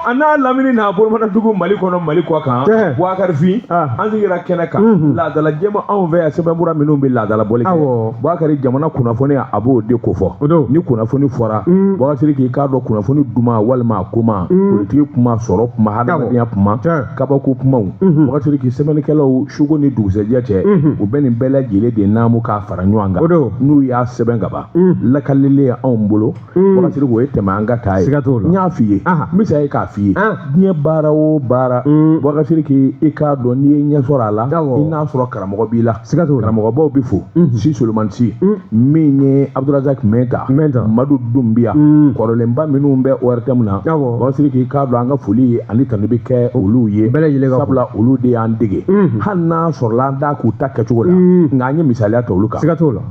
ana lamini na bolomana dugu Mali kono Mali ko kan Boubacar fi an sigira kɛnɛ kan laadala jɛma anw fɛ yan sɛbɛnbura minnu bɛ laadala bɔli kɛ Boubacar jamana kunnafoni a b'o de ko fɔ ni kunnafoni fɔra Boubacar k'i k'a dɔn kunnafoni duman walima kuma politiki kuma sɔrɔ kuma hadamadenya kuma kabako kumaw Boubacar k'i sɛbɛnnikɛlaw sugo ni dugusɛjɛ cɛ u bɛ nin bɛɛ lajɛlen de naamu k'a fara ɲɔgɔn kan n'u y'a sɛbɛn ka ban lakalilen anw bolo Boubacar o ye tɛmɛ an ka taa ye n y'a f'i ye n bɛ se k'a f'i ye diɲɛ baara o baara Boubacar k'i k'a dɔn n'i ye ɲɛ sɔrɔ a la i n'a sɔrɔ karamɔgɔ b'i la karamɔgɔbaw bɛ fo si Solomani Si min ye Abdourazak Mɛnta Madu Dunbiya kɔrɔlenba minnu bɛ ORTM na Boubacar k'i k'a dɔn an ka foli ani tanu bɛ kɛ olu ye sabula olu de y'an dege hali n'a sɔrɔla an t'a k'u ta kɛcogo la nka an ye misaliya ta olu kan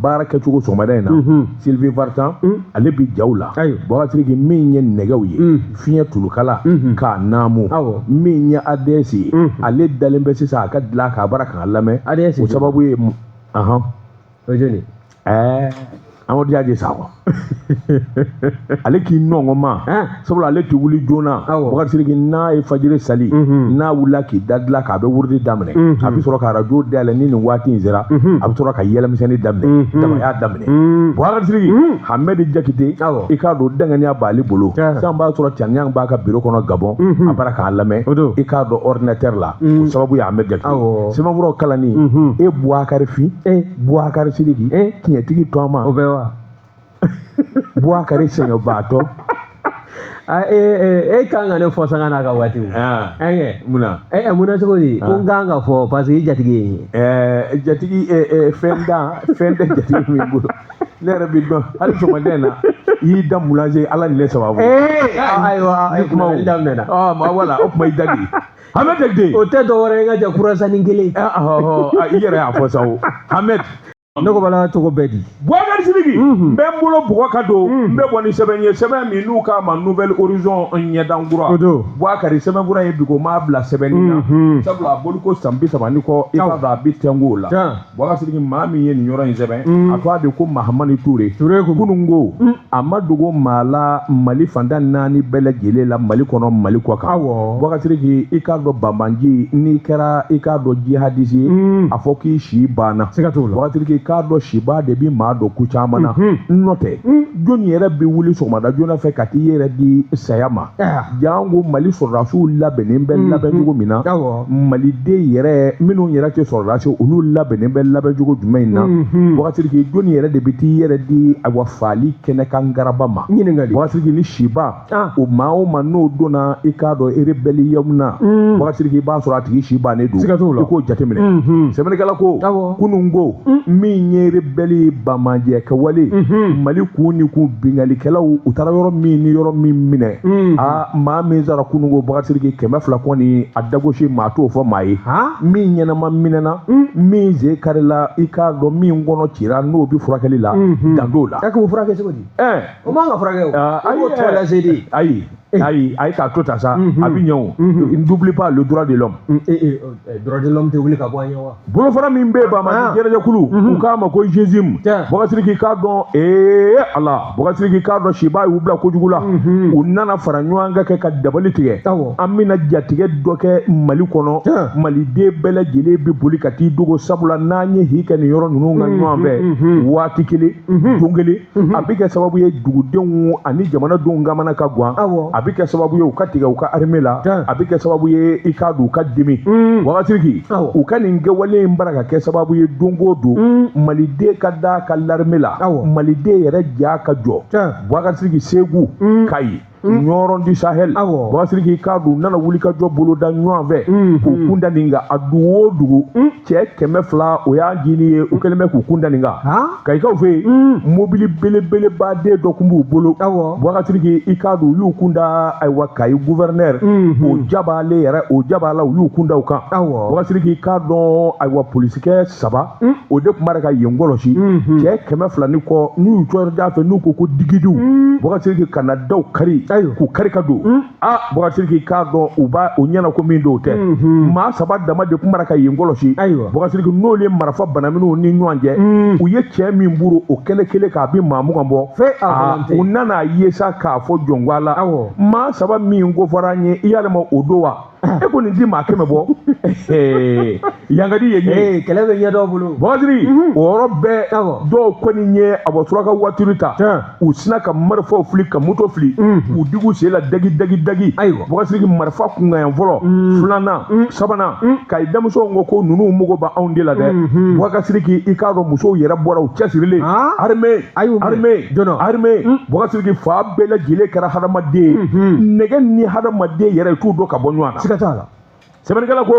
baara kɛcogo sɔgɔmada in na Sylvie Vartan ale bi jaw la Boubacar k'i min ye nɛgɛw ye fiɲɛ tulukala k'a naamu min ye ADS ye ale dalen bɛ sisan a ka dilan k'a baara k'a lamɛn o sababu ye o joli Amadu Diaje Sakɔ ale k'i nɔngɔma sabula ale tɛ wuli joona Boubacar k'i n'a ye fajiri sali n'a wulila k'i da dilan k'a bɛ wurudi daminɛ a bɛ sɔrɔ ka radio dayɛlɛ ni nin waati in sera a bɛ sɔrɔ ka yɛlɛmisɛnnin daminɛ damaya daminɛ Boubacar Hamɛdi Jakite i k'a dɔn danganiya b'ale bolo san b'a sɔrɔ Tianiang b'a ka bureau kɔnɔ Gabon a bara k'a lamɛn i k'a dɔn ordinateur la o sababu ye Hamɛdi Jakite sɛbɛnfuraw kalanni e Boubacar Fi Boubacar Sidiki tiɲɛtigi tɔ ma Boubacar sɛgɛnbaatɔ e kan ka ne fɔ sanga n'a ka waati munna cogo di ko n kan ka fɔ parce que i jatigi ye jatigi fɛn tɛ jatigi min bolo ne yɛrɛ bi dɔn hali sɔgɔmada na i y'i da Mulaze Ala ni ne sababu ayiwa kuma daminɛna wala o kuma i da di Hamɛdi Jakite o tɛ dɔwɛrɛ ye n ka jɛ kurasani kelen i yɛrɛ y'a fɔ sa o Hamɛdi ne ko bala cogo bɛɛ di Boubacar Sidiki n bɛ n bolo bɔgɔ ka don n bɛ bɔ ni sɛbɛn ye sɛbɛn min n'u k'a ma Nouvelle Horizon ɲɛdankura Boubacar sɛbɛnfura ye bi ko m'a bila sɛbɛnni na sabula a bolo ko san 30 ni kɔ i k'a dɔn a bɛ tɛnko la Boubacar Sidiki maa min ye nin yɔrɔ in sɛbɛn a tɔgɔ de ko Mahamani Ture kunun ko a ma dogo maa la Mali fanda 4 bɛɛ lajɛlen la Mali kɔnɔ Mali kɔ kan Boubacar Sidiki i k'a dɔn banbanji n'i kɛra i k'a dɔn jihadisi ye a fɔ k'i si banna Boubacar Sidiki k'a dɔn siba de bi maa dɔn ku caman na n'o tɛ jɔnni yɛrɛ bɛ wuli sɔgɔmada joona fɛ ka t'i yɛrɛ di saya ma jango Mali sɔrɔdasiw labɛnnen bɛ labɛn cogo min na Maliden yɛrɛ minnu yɛrɛ tɛ sɔrɔdasi olu labɛnnen bɛ labɛn cogo jumɛn in na Boubacar Sidiki jɔnni yɛrɛ de bɛ t'i yɛrɛ di awa faali kɛnɛ kan garaba ma Boubacar Sidiki ni siba o maa o maa n'o donna i k'a dɔn rébellion na Boubacar Sidiki i b'a sɔrɔ a tigi si bannen don i k'o jateminɛ sɛbɛnnikɛla ko kunun ko min ye rebelle bamajɛ kɛwale Mali kun ni kun bingalikɛlaw u taara yɔrɔ min ni yɔrɔ min minɛ maa min sara kunun ko Boubacar Sidiki 200 kɔni a dagosi maa t'o fɔ maa ye min ɲɛnama minɛna min ze karila i k'a dɔn min kɔnɔ cira n'o bi furakɛli la danto la k'o furakɛ cogo di o man ka furakɛ o ayi k'a to ta sa a bɛ ɲɛ o n'oublie pas le droit de l'homme droit de l'homme tɛ wuli ka bɔ an ɲɛ wa bolofara min bɛ Bamaki jɛnɛjɛkulu u k'a ma ko jésim Boubacar Sidiki k'a dɔn ala Boubacar Sidiki k'a dɔn siba y'u bila kojugu la u nana fara ɲɔgɔn kan kɛ ka dabali tigɛ an bɛna jatigɛ dɔ kɛ Mali kɔnɔ Maliden bɛɛ lajɛlen bɛ boli ka t'i dogo sabula n'an ye hi kɛ nin yɔrɔ ninnu kan ɲɔgɔn fɛ waati kelen don kelen a bɛ kɛ sababu ye dugudenw ani jamanadenw kamana ka gan a bɛ kɛ sababu ye u ka tigɛ u ka armée la a bɛ kɛ sababu ye i k'a dɔn u ka dimi Boubacar Sidiki u ka nin kɛwale in bara ka kɛ sababu ye don o don Maliden ka da ka l'armée la Maliden yɛrɛ ja ka jɔ Boubacar Sidiki Segu Kayi Ɲɔrɔn du Sahel Boubacar Sidiki k'a dun nana wuli ka jɔ boloda ɲɔgɔn fɛ k'u kunda nin kan a dugu o dugu cɛ 200 o y'a jini ye u kɛlen bɛ k'u kunda nin kan Kayikaw fɛ yen mobili belebelebaden dɔ tun b'u bolo Boubacar Sidiki i k'a dun u y'u kunda ayiwa Kayi gouverneur o jab'ale yɛrɛ o jab'ala u y'u kunda u kan Boubacar Sidiki k'a dɔn ayiwa polisikɛ 3 o de tun b'a ka yen kɔlɔsi cɛ 200 ni kɔ n'u y'u jɔ da fɛ n'u ko ko digidiw Boubacar Sidiki kana daw kari k'u kari ka don Bougazelli k'i k'a dɔn u ɲɛna ko min dɔw tɛ maa saba dama de kun mara ka yen kɔlɔsi Bougazelli n'olu ye marifa banaminɛw ni ɲɔgɔn cɛ u ye cɛ min buru o kɛlɛ kelen k'a bi maa mugan bɔ u nana ye sa k'a fɔ jɔngbala maa saba min ko fɔra an ye i y'ale ma o don wa e ko nin di maa 100 bɔ yankadi ye kɛlɛ bɛ ɲɛ dɔw bolo Bougazelli o yɔrɔ bɛɛ dɔw kɔni ye a bɔ suraka voiture ta u sina ka marifaw fili ka moto fili u digu sen la dagi Bougazelli marifa kunkanyan fɔlɔ filanan sabanan ka denmisɛnw ko ko ninnu mago bɛ anw de la dɛ Bougazelli i k'a dɔn musow yɛrɛ bɔra u cɛsirilen armée Bougazelli fa bɛɛ lajɛlen kɛra hadamaden nɛgɛ ni hadamaden yɛrɛ i t'u dɔn ka bɔ ɲɔgɔn na siga t'a la sɛbɛnnikɛla ko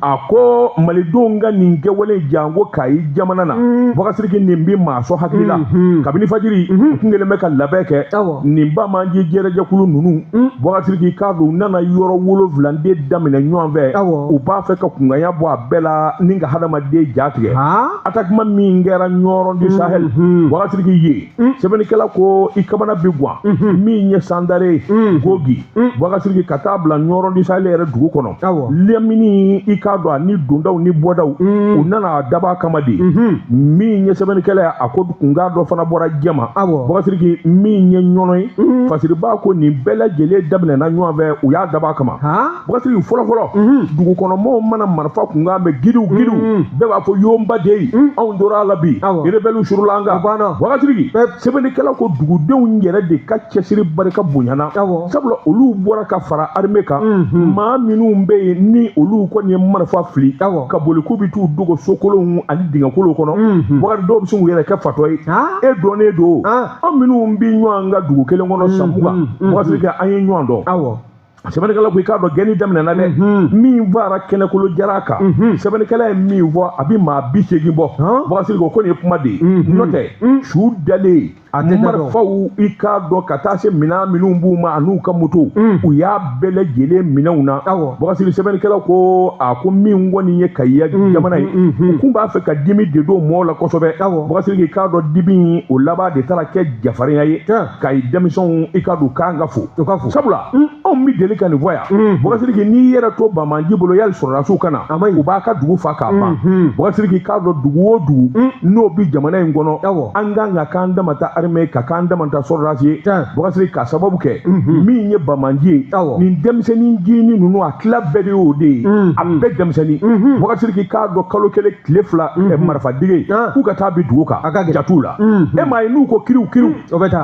a ko malidenw ka nin kɛwale jango Kayi jamana na Bougazelli nin bi maa sɔn hakili la kabini fajiri u tun kɛlen bɛ ka labɛn kɛ nin ba manji jɛrɛjɛkulu ninnu Bougazelli k'a dɔn u nana yɔrɔ 7 daminɛ ɲɔgɔn fɛ u b'a fɛ ka kunganya bɔ a bɛɛ la ni ka hadamaden ja tigɛ attaquement min kɛra ɲɔrɔ du Sahel Bougazelli ye sɛbɛnnikɛla ko i kamana bi guwan min ye Sandare Gogi Bougazelli ka taa bila ɲɔrɔ du Sahel yɛrɛ dugu kɔnɔ lemini i k'a dɔn ni dondaw ni bɔdaw u nana daba kama de min ye sɛbɛnnikɛla a ko kunkan dɔ fana bɔra jɛma Bougazelli min ye ɲɔnɔ ye fasiriba ko nin bɛɛ lajɛlen daminɛna ɲɔgɔn fɛ u y'a daba kama Bougazelli fɔlɔfɔlɔ dugukɔnɔmɔgɔw mana marifa kunkan mɛn giriw bɛɛ b'a fɔ yomba de ye anw tora a la bi rebelle surula an kan Bougazelli sɛbɛnnikɛla ko dugudenw yɛrɛ de ka cɛsiri barika bonyana sabula olu bɔra ka fara armée kan maa minnu bɛ yen ni olu kɔni ye marifa fili ka boli k'u bɛ t'u dogo sokolonw ani dingɛkolonw kɔnɔ Bougazelli dɔw bɛ se k'u yɛrɛ kɛ fatɔ ye e dɔnnen don an minnu bɛ ɲɔgɔn ka dugu kelen kɔnɔ san mugan Bougazelli an ye ɲɔgɔn dɔn sɛbɛnnikɛla ko i k'a dɔn gɛnni daminɛna dɛ min fara kɛnɛkolo jara kan sɛbɛnnikɛla ye min fɔ a bɛ maa 80 bɔ Bougazelli ko nin ye kuma de ye n'o tɛ su dalen marifaw i k'a dɔn ka taa se minɛn minnu b'u ma an'u ka moto u y'a bɛɛ lajɛlen minɛnw na Bougazelli sɛbɛnnikɛla ko a ko min kɔni ye Kayi jamana ye u kun b'a fɛ ka dimi de don mɔɔw la kosɛbɛ Bougazelli k'a dɔn dimi o laban de taara kɛ jafarinya ye Kayi denmisɛnw i k'a dɔn k'an ka fo sabula anw bɛ deli ka nin fɔ yan Bougazelli n'i yɛrɛ to Bamaji bolo yali sɔrɔdasiw ka na u b'a ka dugu fa k'a ban Bougazelli k'a dɔn dugu o dugu n'o bɛ jamana in kɔnɔ an kan ka k'an dama ta armée ka k'an dama ta sɔrɔdasi ye Bougazelli ka sababu kɛ min ye Bamaji ye nin denmisɛnnin ncinin ninnu a tila bɛɛ de y'o de ye a bɛɛ denmisɛnnin Bougazelli k'a dɔn kalo kelen tile fila marifadige k'u ka taa bi dugu kan jatuw la e m'a ye n'u ko kiriw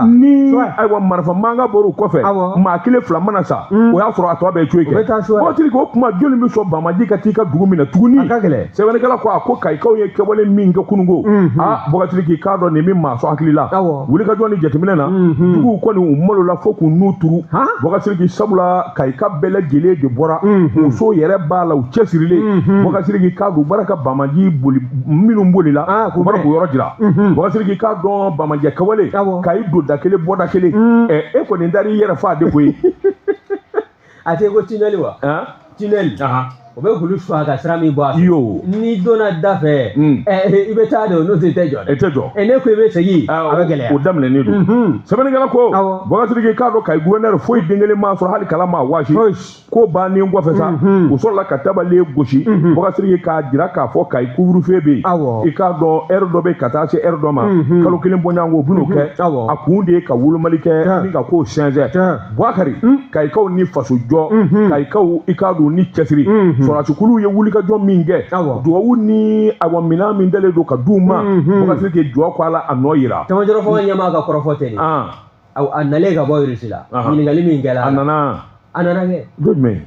ni ayiwa marifa mankan bɔr'u kɔfɛ maa 1 2 mana sa o y'a sɔrɔ a tɔ bɛɛ coye kɛ Bougazelli ko o tuma joli bɛ sɔn Bamaji ka t'i ka dugu minɛ tuguni sɛbɛnnikɛla ko a ko Kayikaw ye kɛwale min kɛ kununko Bougazelli k'a dɔn nin min maa sɔn hakili la wulikajɔ ni jateminɛ na duguw kɔni u malola fo k'u n'u turu Bougazelli sabula Kayika bɛɛ lajɛlen de bɔra musow yɛrɛ b'a la u cɛsirilen Bougazelli k'a dɔn u bɔra ka Bamaji minnu bolila u bɔra k'u yɔrɔ jira Bougazelli k'a dɔn Bamaji kɛwale Kayi don da kelen bɔ da kelen e kɔni dar'i yɛrɛ fa de koyi a tɛ ko tunnel wa tunnel o bɛ kulu suwa ka sira min bɔ a fɛ n'i donna da fɛ i bɛ taa de n'o tɛ jɔ dɛ ne ko i bɛ segin a bɛ gɛlɛya o daminɛnen don sɛbɛnnikɛla ko Bougazelli k'a dɔn Kayi gouverneur foyi den kelen m'a sɔrɔ hali kala m'a waasi ko bannen kɔfɛ sa u sɔrɔla ka tabalen gosi Bougazelli k'a jira k'a fɔ Kayi couvre-feu bɛ yen i k'a dɔn heure dɔ bɛ ka taa se heure dɔ ma kalo 1 bɔɲɔgɔnko u bɛn'o kɛ a kun de ye ka wolomali kɛ ni ka kow sɛnsɛn Boubacar Kayikaw ni faso jɔ Kayikaw i k'a dɔn ni cɛsiri sɔrɔdasikuluw ye wulikajɔ min kɛ dugawu ni awa minɛn min dalen don ka d'u ma Bougazelli k'i jɔ ko a la a nɔ yira Tamanjɔrɔ fɔ ɲɛmaa ka kɔrɔfɔ tɛ nin a nalen ka bɔ Irisi la ɲininkali min kɛra a nana kɛ jumɛn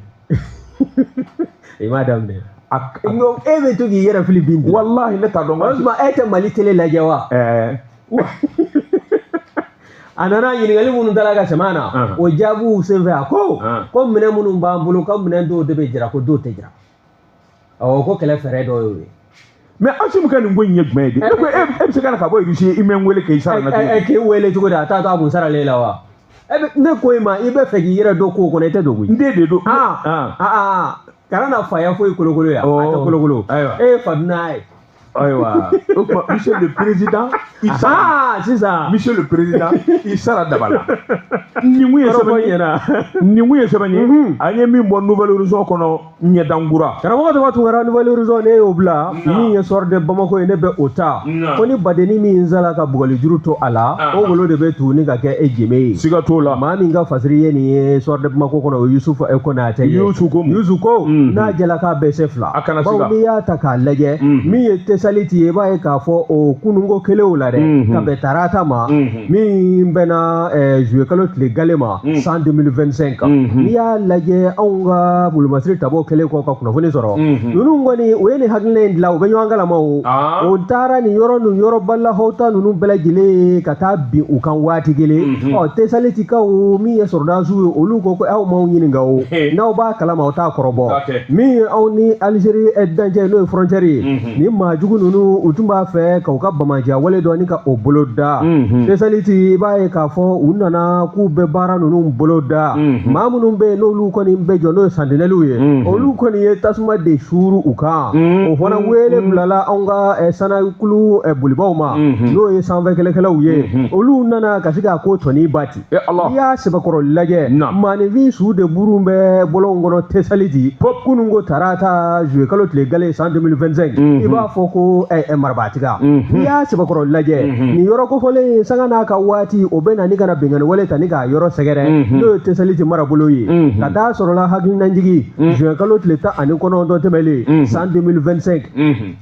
i m'a daminɛ e bɛ to k'i yɛrɛ fili bin walahi ne t'a dɔn o tuma e tɛ Mali télé lajɛ wa a nana ɲininkali minnu dala ka sɛmɛ na o jaabiw senfɛ a ko minɛn minnu b'an bolo ko minɛn dɔw de bɛ jira ko dɔw tɛ jira ko kɛlɛ fɛɛrɛ dɔw y'o ye mais Asimu ka nin ko in ye jumɛn ye de e bɛ se ka na ka bɔ Irisi i mɛ n wele k'i sara na k'i wele cogo di a t'a to a kun saralen la wa ne ko i ma i bɛ fɛ k'i yɛrɛ don ko kɔnɔ i tɛ don koyi n den de don kana na faya foyi kolokolo yan a tɛ kolokolo e ye fa dunan ye Ayiwa o tuma monsieur le président sisan monsieur le président i sara daba la nin kun ye sɛbɛn ye an ye min bɔ nouvelle horizon kɔnɔ ɲɛdangura karamɔgɔ dama tun kɛra nouvelle horizon ne y'o bila min ye sɔrɔ de Bamako ye ne bɛ o ta ko ni badenni min sala ka bugɔli juru to a la o wolo de bɛ tuguni ka kɛ e jeme ye siga t'o la maa min ka fasiri ye nin ye sɔrɔ de Bamako kɔnɔ o Yusufu Konate ye Yusufu ko n'a jɛla k'a bɛɛ se fila bawo n'i y'a ta k'a lajɛ min ye tesaliti ye i b'a ye k'a fɔ o kununko kelenw la dɛ ka bɛn tarata ma min bɛna juillet kalo tile gale ma san 2025 n'i y'a lajɛ anw ka bolomasiri tabo kelen kɔ ka kunnafoni sɔrɔ ninnu kɔni o ye nin hakilina in dilan u bɛ ɲɔgɔn kalama o taara nin yɔrɔ balahɔta ninnu bɛɛ lajɛlen ka taa bin u kan waati kelen tesalitikaw min ye sɔrɔdasiw ye olu ko ko aw m'aw ɲininka o n'aw b'a kalama o t'a kɔrɔbɔ min ye aw ni Algérie dancɛ n'o ye frontière ye nin maajugu ninnu u tun b'a fɛ k'u ka bamaja wale dɔ ni ka o bolo da tesaliti i b'a ye k'a fɔ u nana k'u bɛ baara ninnu bolo da maa minnu bɛ yen n'olu kɔni bɛ jɔ n'o ye santinɛliw ye olu kɔni ye tasuma de suuru u kan o fana wele bilala anw ka sanakulu bolibaw ma n'o ye sanfɛ kɛlɛkɛlaw ye olu nana ka se k'a ko tɔni bati n'i y'a sɛbɛkɔrɔ lajɛ maanifin su de buru bɛ bɔlɔn kɔnɔ tesaliti kunun ko tarata juillet kalo tile gale san 2025 i b'a fɔ ko marabaatiga n'i y'a sɛbɛkɔrɔ lajɛ nin yɔrɔ kofɔlen sanga n'a ka waati o bɛ na ni kana bɛnkanni wale ta ni k'a yɔrɔ sɛgɛrɛ n'o ye tesaliti marabolo ye ka taa sɔrɔla hakilinajigi juillet kalo tile 19 tɛmɛlen san 2025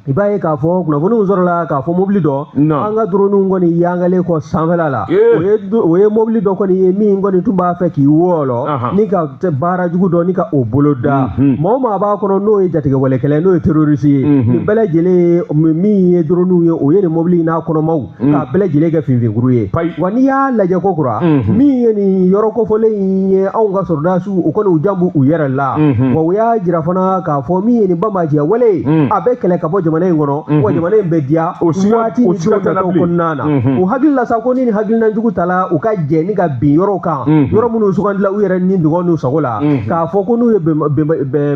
i b'a ye k'a fɔ kunnafoniw sɔrɔla k'a fɔ mobili dɔ an ka droniw kɔni yangalen kɔ sanfɛla la o ye mobili dɔ kɔni ye min kɔni tun b'a fɛ k'i wɔɔlɔ ni ka baara jugu dɔ ni ka o bolo da maa o maa b'a kɔnɔ n'o ye jatigɛwalekɛla n'o ye terroriste ye nin bɛɛ lajɛlen min ye droniw ye o ye nin mobili n'a kɔnɔmaw k'a bɛɛ lajɛlen kɛ finfinkuru ye wa n'i y'a lajɛ kokura min ye nin yɔrɔ kofɔlen in ye anw ka sɔrɔdasiw u kɔni u janbu u yɛrɛ la wa u y'a jira fana k'a fɔ min ye nin bamajɛ wale a bɛ kɛlɛ ka bɔ jamana in kɔnɔ wa jamana in bɛ diya waati ni don nataw kɔnɔna na u hakili la sa ko ni nin hakilina jugu ta la u ka jɛ ni ka bin yɔrɔw kan yɔrɔ minnu sugandila u yɛrɛ ni dɔgɔ n'u sago la k'a fɔ ko n'u ye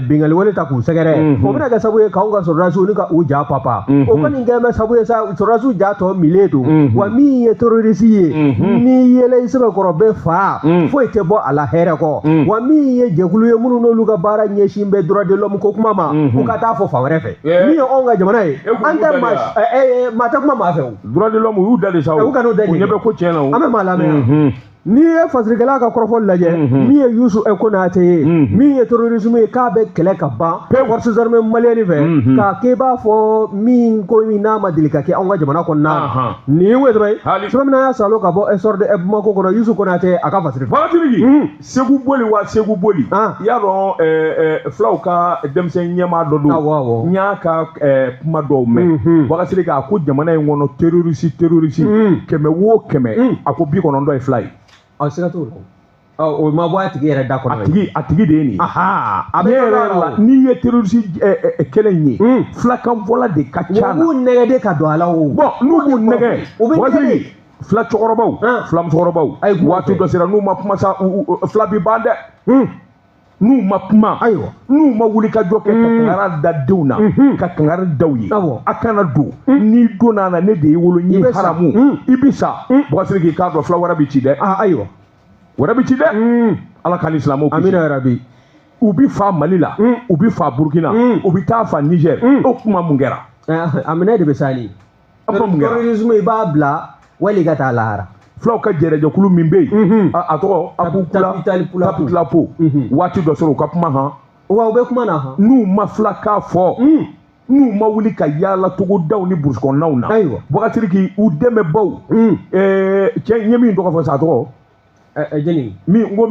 bingali wale ta k'u sɛgɛrɛ o bɛna kɛ sabu ye k'anw ka sɔrɔdasiw ni ka u ja papa o kɔni kɛlen bɛ sabu ye sa sɔrɔdasiw ja tɔ milen don wa min ye terroriste ye n'i yɛlɛ i sɛbɛkɔrɔ bɛ fa foyi tɛ bɔ a la hɛrɛ kɔ wa min ye jɛkulu ye minnu n'olu ka baara ɲɛsin bɛ droit de l'homme ko kuma ma u ka taa fɔ fan wɛrɛ fɛ min ye anw ka jamana ye an tɛ maa tɛ kuma maa fɛ o droit de l'homme u y'u da de sa o u ka n'o da de u ɲɛ bɛ ko tiɲɛ na o an bɛ maa lamɛn n'i ye fasirikɛla ka kɔrɔfɔli lajɛ min ye Yusufu Konate ye min ye terrorisme ye k'a bɛ kɛlɛ ka ban forces armées maliennes fɛ k'a kɛ i b'a fɔ min ko min n'a ma deli ka kɛ anw ka jamana kɔnɔna na nin ye wɛrɛ ye sɛbɛn min y'a salo ka bɔ sɔrɔ de Bamako kɔnɔ Yusufu Konate a ka fasiri faratigi Segu boli wa Segu boli i y'a dɔn fulaw ka denmisɛn ɲɛmaa dɔ don n y'a ka kuma dɔw mɛn Bakasiri k'a ko jamana in kɔnɔ terroriste 100 o 100 a ko 90 ye fila ye siga t'o la o ma bɔ a tigi yɛrɛ da kɔnɔ a tigi de ye nin a bɛ yɛrɛ la n'i ye terroriste kelen ye fulakanfɔla de ka ca na u b'u nɛgɛ de ka don a la o n'u b'u nɛgɛ o bɛ kɛ fula cɛkɔrɔbaw fula musokɔrɔbaw waati dɔ sera n'u ma kuma sa fula bi ban dɛ n'u ma kuma ayiwa n'u ma wuli ka jɔ kɛ ka kangara da denw na ka kangara daw ye a kana don n'i donna na ne de y'i wolo n ye haramu i bi sa Bakasiri k'i k'a dɔn fula wɛrɛ bi ci dɛ ayiwa wɛrɛ bi ci dɛ ala ka ni silamɛw kisi amina yarabi u bi fa Mali la u bi fa Burkina u bi taa fa Niger o kuma mun kɛra amina de bɛ sa ni terrorisme i b'a bila wali ka taa lahara fulaw ka jɛrɛjɛkulu min bɛ yen a tɔgɔ Aputulapo waati dɔ sɔrɔ u ka kuma wa u bɛ kuma na n'u ma filakan fɔ n'u ma wuli ka yaala togodaw ni burusukɔnɔnaw na Bakasiri k'i u dɛmɛbaw cɛ n ye min tɔgɔ fɔ sa tɔgɔ jɛni min ko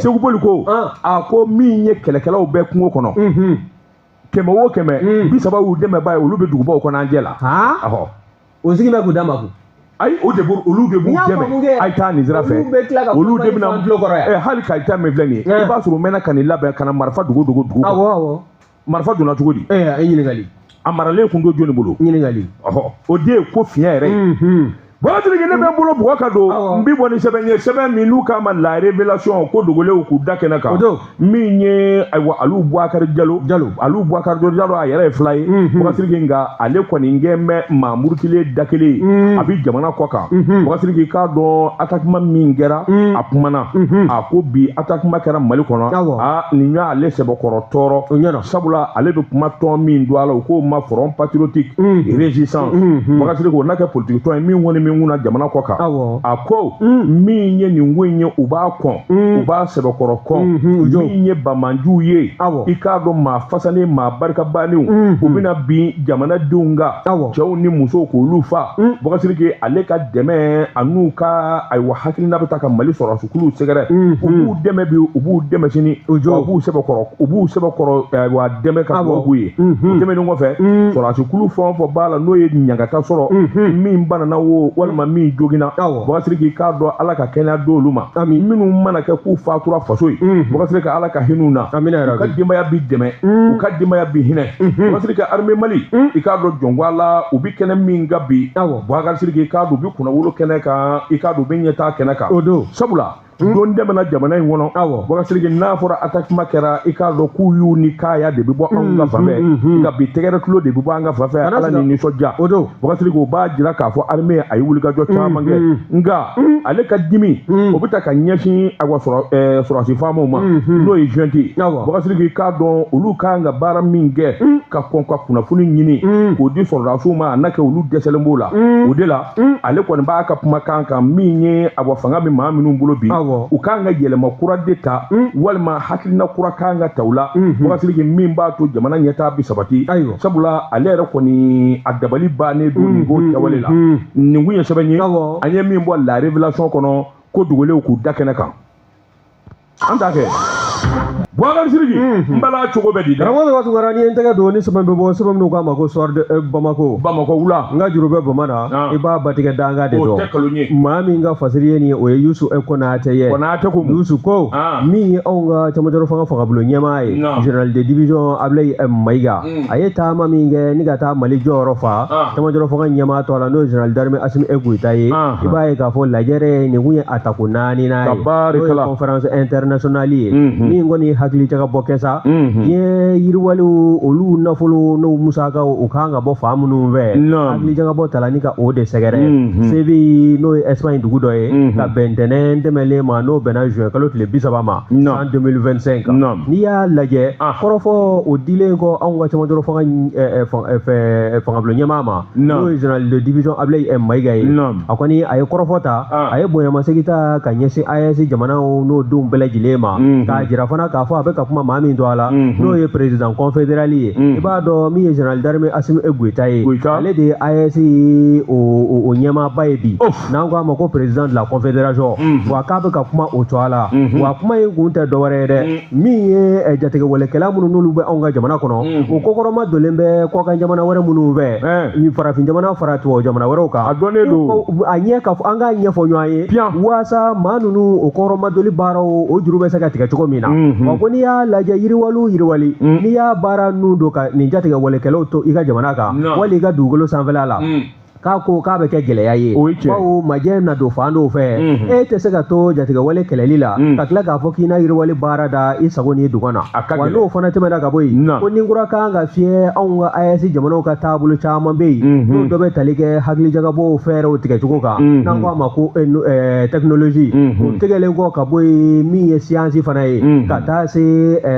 Segu boli ko a ko min ye kɛlɛkɛlaw bɛɛ kungo kɔnɔ 100 o 100 30 y'u dɛmɛba ye olu bɛ dugubaw kɔnɔ an jɛ la o sigi bɛ k'u d'a ma ko ayi olu de b'u dɛmɛ a' taa nin sira fɛ olu de bɛna hali ka taa min filɛ nin ye i b'a sɔrɔ u mɛnna ka nin labɛn ka na marifa dugu marifa donna cogo di ɲininkali a maralen kun don jɔnni bolo ɲininkali o de ye ko fiɲɛ yɛrɛ ye Bakasiri ne bɛ bolo bɔgɔ ka don n bi bɔ ni sɛbɛn ye sɛbɛn min n'u k'a ma la révélation ko dogolenw k'u da kɛnɛ kan min ye ayiwa Alu Boubacar Diallo Alu Boubacar Diallo a yɛrɛ ye fila ye Boubacar nka ale kɔni gɛn bɛ maa murutilen da kelen a bi jamana kɔ kan Boubacar k'a dɔn attaquement min kɛra a kumana a ko bi attaquement kɛra Mali kɔnɔ nin y'ale sɛbɛkɔrɔ tɔɔrɔ sabula ale bɛ kuma tɔn min don a la u k'o ma front patriotique résistance Boubacar ko n'a kɛ politique tɔn ye min kɔni min kunna jamana kɔ kan a ko min ye nin ko in ye u b'a kɔn u b'a sɛbɛkɔrɔ kɔn min ye bamanjuw ye i k'a dɔn maa fasanen maa barikabalenw u bɛna bin jamanadenw kan cɛw ni musow k'olu fa Boubacar ale ka dɛmɛ a n'u ka ayiwa hakilina bɛ ta ka Mali sɔrɔdasiw sɛgɛrɛ u b'u dɛmɛ bi u b'u dɛmɛ sini u b'u sɛbɛkɔrɔ ayiwa dɛmɛ ka dugawu ye dɛmɛnin kɔfɛ sɔrɔdasiw fɛn o fɛn b'a la n'o ye ɲangata sɔrɔ min banana o walima min joginna Boubacar k'a dɔn Ala ka kɛnɛya d'olu ma minnu mana kɛ k'u fatura faso ye Boubacar ka Ala ka hin'u na u ka denbaya bi dɛmɛ u ka denbaya bi hinɛ Boubacar ka armée Mali i k'a dɔn jɔngo la u bi kɛnɛ min kan bi Boubacar k'a dɔn u bi kunnawolo kɛnɛ kan i k'a dɔn u bi ɲɛtaa kɛnɛ kan sabula don dɛmɛna jamana in kɔnɔ Boubacar n'a fɔra attaquement kɛra i k'a dɔn k'u y'u ni kaya de bɛ bɔ anw ka fanfɛ nka bi tɛgɛrɛ tulo de bɛ bɔ an ka fanfɛ Ala ni nisɔndiya Boubacar o b'a jira k'a fɔ armée a ye wulikajɔ caman kɛ nka ale ka dimi o bɛ ta ka ɲɛsin ayiwa sɔrɔdasi faamaw ma n'o ye juin ye Boubacar k'a dɔn olu kan ka baara min kɛ ka kɔn ka kunnafoni ɲini k'o di sɔrɔdasiw ma a n'a kɛ olu dɛsɛlen b'o la o de la ale kɔni b'a ka kumakan kan min ye ayiwa fanga bɛ maa minnu bolo bi u kan ka yɛlɛma kura de ta walima hakilina kura kan ka ta u la Boubacar min b'a to jamana ɲɛtaa bi sabati sabula ale yɛrɛ kɔni a dabali bannen don nin ko kɛwale la nin kun ye sɛbɛn ye an ye min bɔ la révélation kɔnɔ ko dogolenw k'u da kɛnɛ kan an t'a kɛ Boubacar Sidiki n bala cogo bɛ di dɛ karamɔgɔ bɛ waati ni n tɛgɛ don ni sɛbɛn bɛ bɔ sɛbɛn minnu k'a ma ko soir de Bamako wula n ka juru bɛ Bamana i b'a batigɛ danga de dɔn maa min ka fasiri ye nin ye o ye Youssou Konate ye Youssou ko min ye anw ka cɛmancɛ fanga fangabolo ɲɛmaa ye général de division Ablaye Mayiga a ye taama min kɛ ni ka taa Mali jɔyɔrɔ fa cɛmancɛ fanga ɲɛmaa tɔ la n'o ye général d'armée Assimi Goïta ye i b'a ye k'a fɔ lajɛrɛ nin kun ye attaque 4nan ye n'o ye conférence internationale ye min kɔni hakili jaga bɔ kɛ sa diɲɛ yiriwaliw olu nafolo n'o musakaw u kan ka bɔ fa minnu fɛ hakili jaga bɔ tala ni ka o de sɛgɛrɛ Séville n'o ye Espagne dugu dɔ ye ka bɛn ntɛnɛn tɛmɛlen ma n'o bɛnna juin kalo tile 30 ma en 2025 n'i y'a lajɛ kɔrɔfɔ o dilen kɔ anw ka cɛmancɛ fangabolo ɲɛmaa ma n'o ye général de division Ablaye Mayiga ye a kɔni a ye kɔrɔfɔ ta a ye bonyamasegin ta ka ɲɛsin AES jamanaw n'o denw bɛɛ lajɛlen ma k'a jira fana k'a fɔ a bɛ ka kuma maa min to a la n'o ye président confédéral ye i b'a dɔn min ye général d'armée Assimi Goïta ye ale de ye AES o ɲɛmaaba ye bi n'an ko a ma ko président de la confédération wa k'a bɛ ka kuma o to a la wa kuma in kun tɛ dɔwɛrɛ ye dɛ min ye jatigɛwalekɛla minnu n'olu bɛ anw ka jamana kɔnɔ o kokɔrɔma donnen bɛ kɔkan jamana wɛrɛ minnu fɛ farafin jamana fara tubabu jamana wɛrɛw kan a dɔnnen don a ɲɛ ka fɔ an k'a ɲɛfɔ ɲɔgɔn ye waasa maa ninnu o kɔrɔmadoli baaraw o juru bɛ se ka tigɛ cogo min na wa ko n'i y'a lajɛ yiriwali n'i y'a baara nun don ka nin jatigɛwalekɛlaw to i ka jamana kan wali i ka dugukolo sanfɛla la k'a ko k'a bɛ kɛ gɛlɛya ye bawo majɛ na don fan dɔw fɛ e tɛ se ka to jatigɛwale kɛlɛli la ka tila k'a fɔ k'i na yiriwali baara da i sago n'i dugu na wa n'o fana tɛmɛna ka bɔ yen ko ni kura kan ka fiyɛ anw ka AES jamanaw ka taabolo caman bɛ yen n'o dɔ bɛ tali kɛ hakilijagabɔw fɛɛrɛw tigɛcogo kan n'an ko a ma ko technologie o tigɛlen kɔ ka bɔ yen min ye science fana ye ka taa se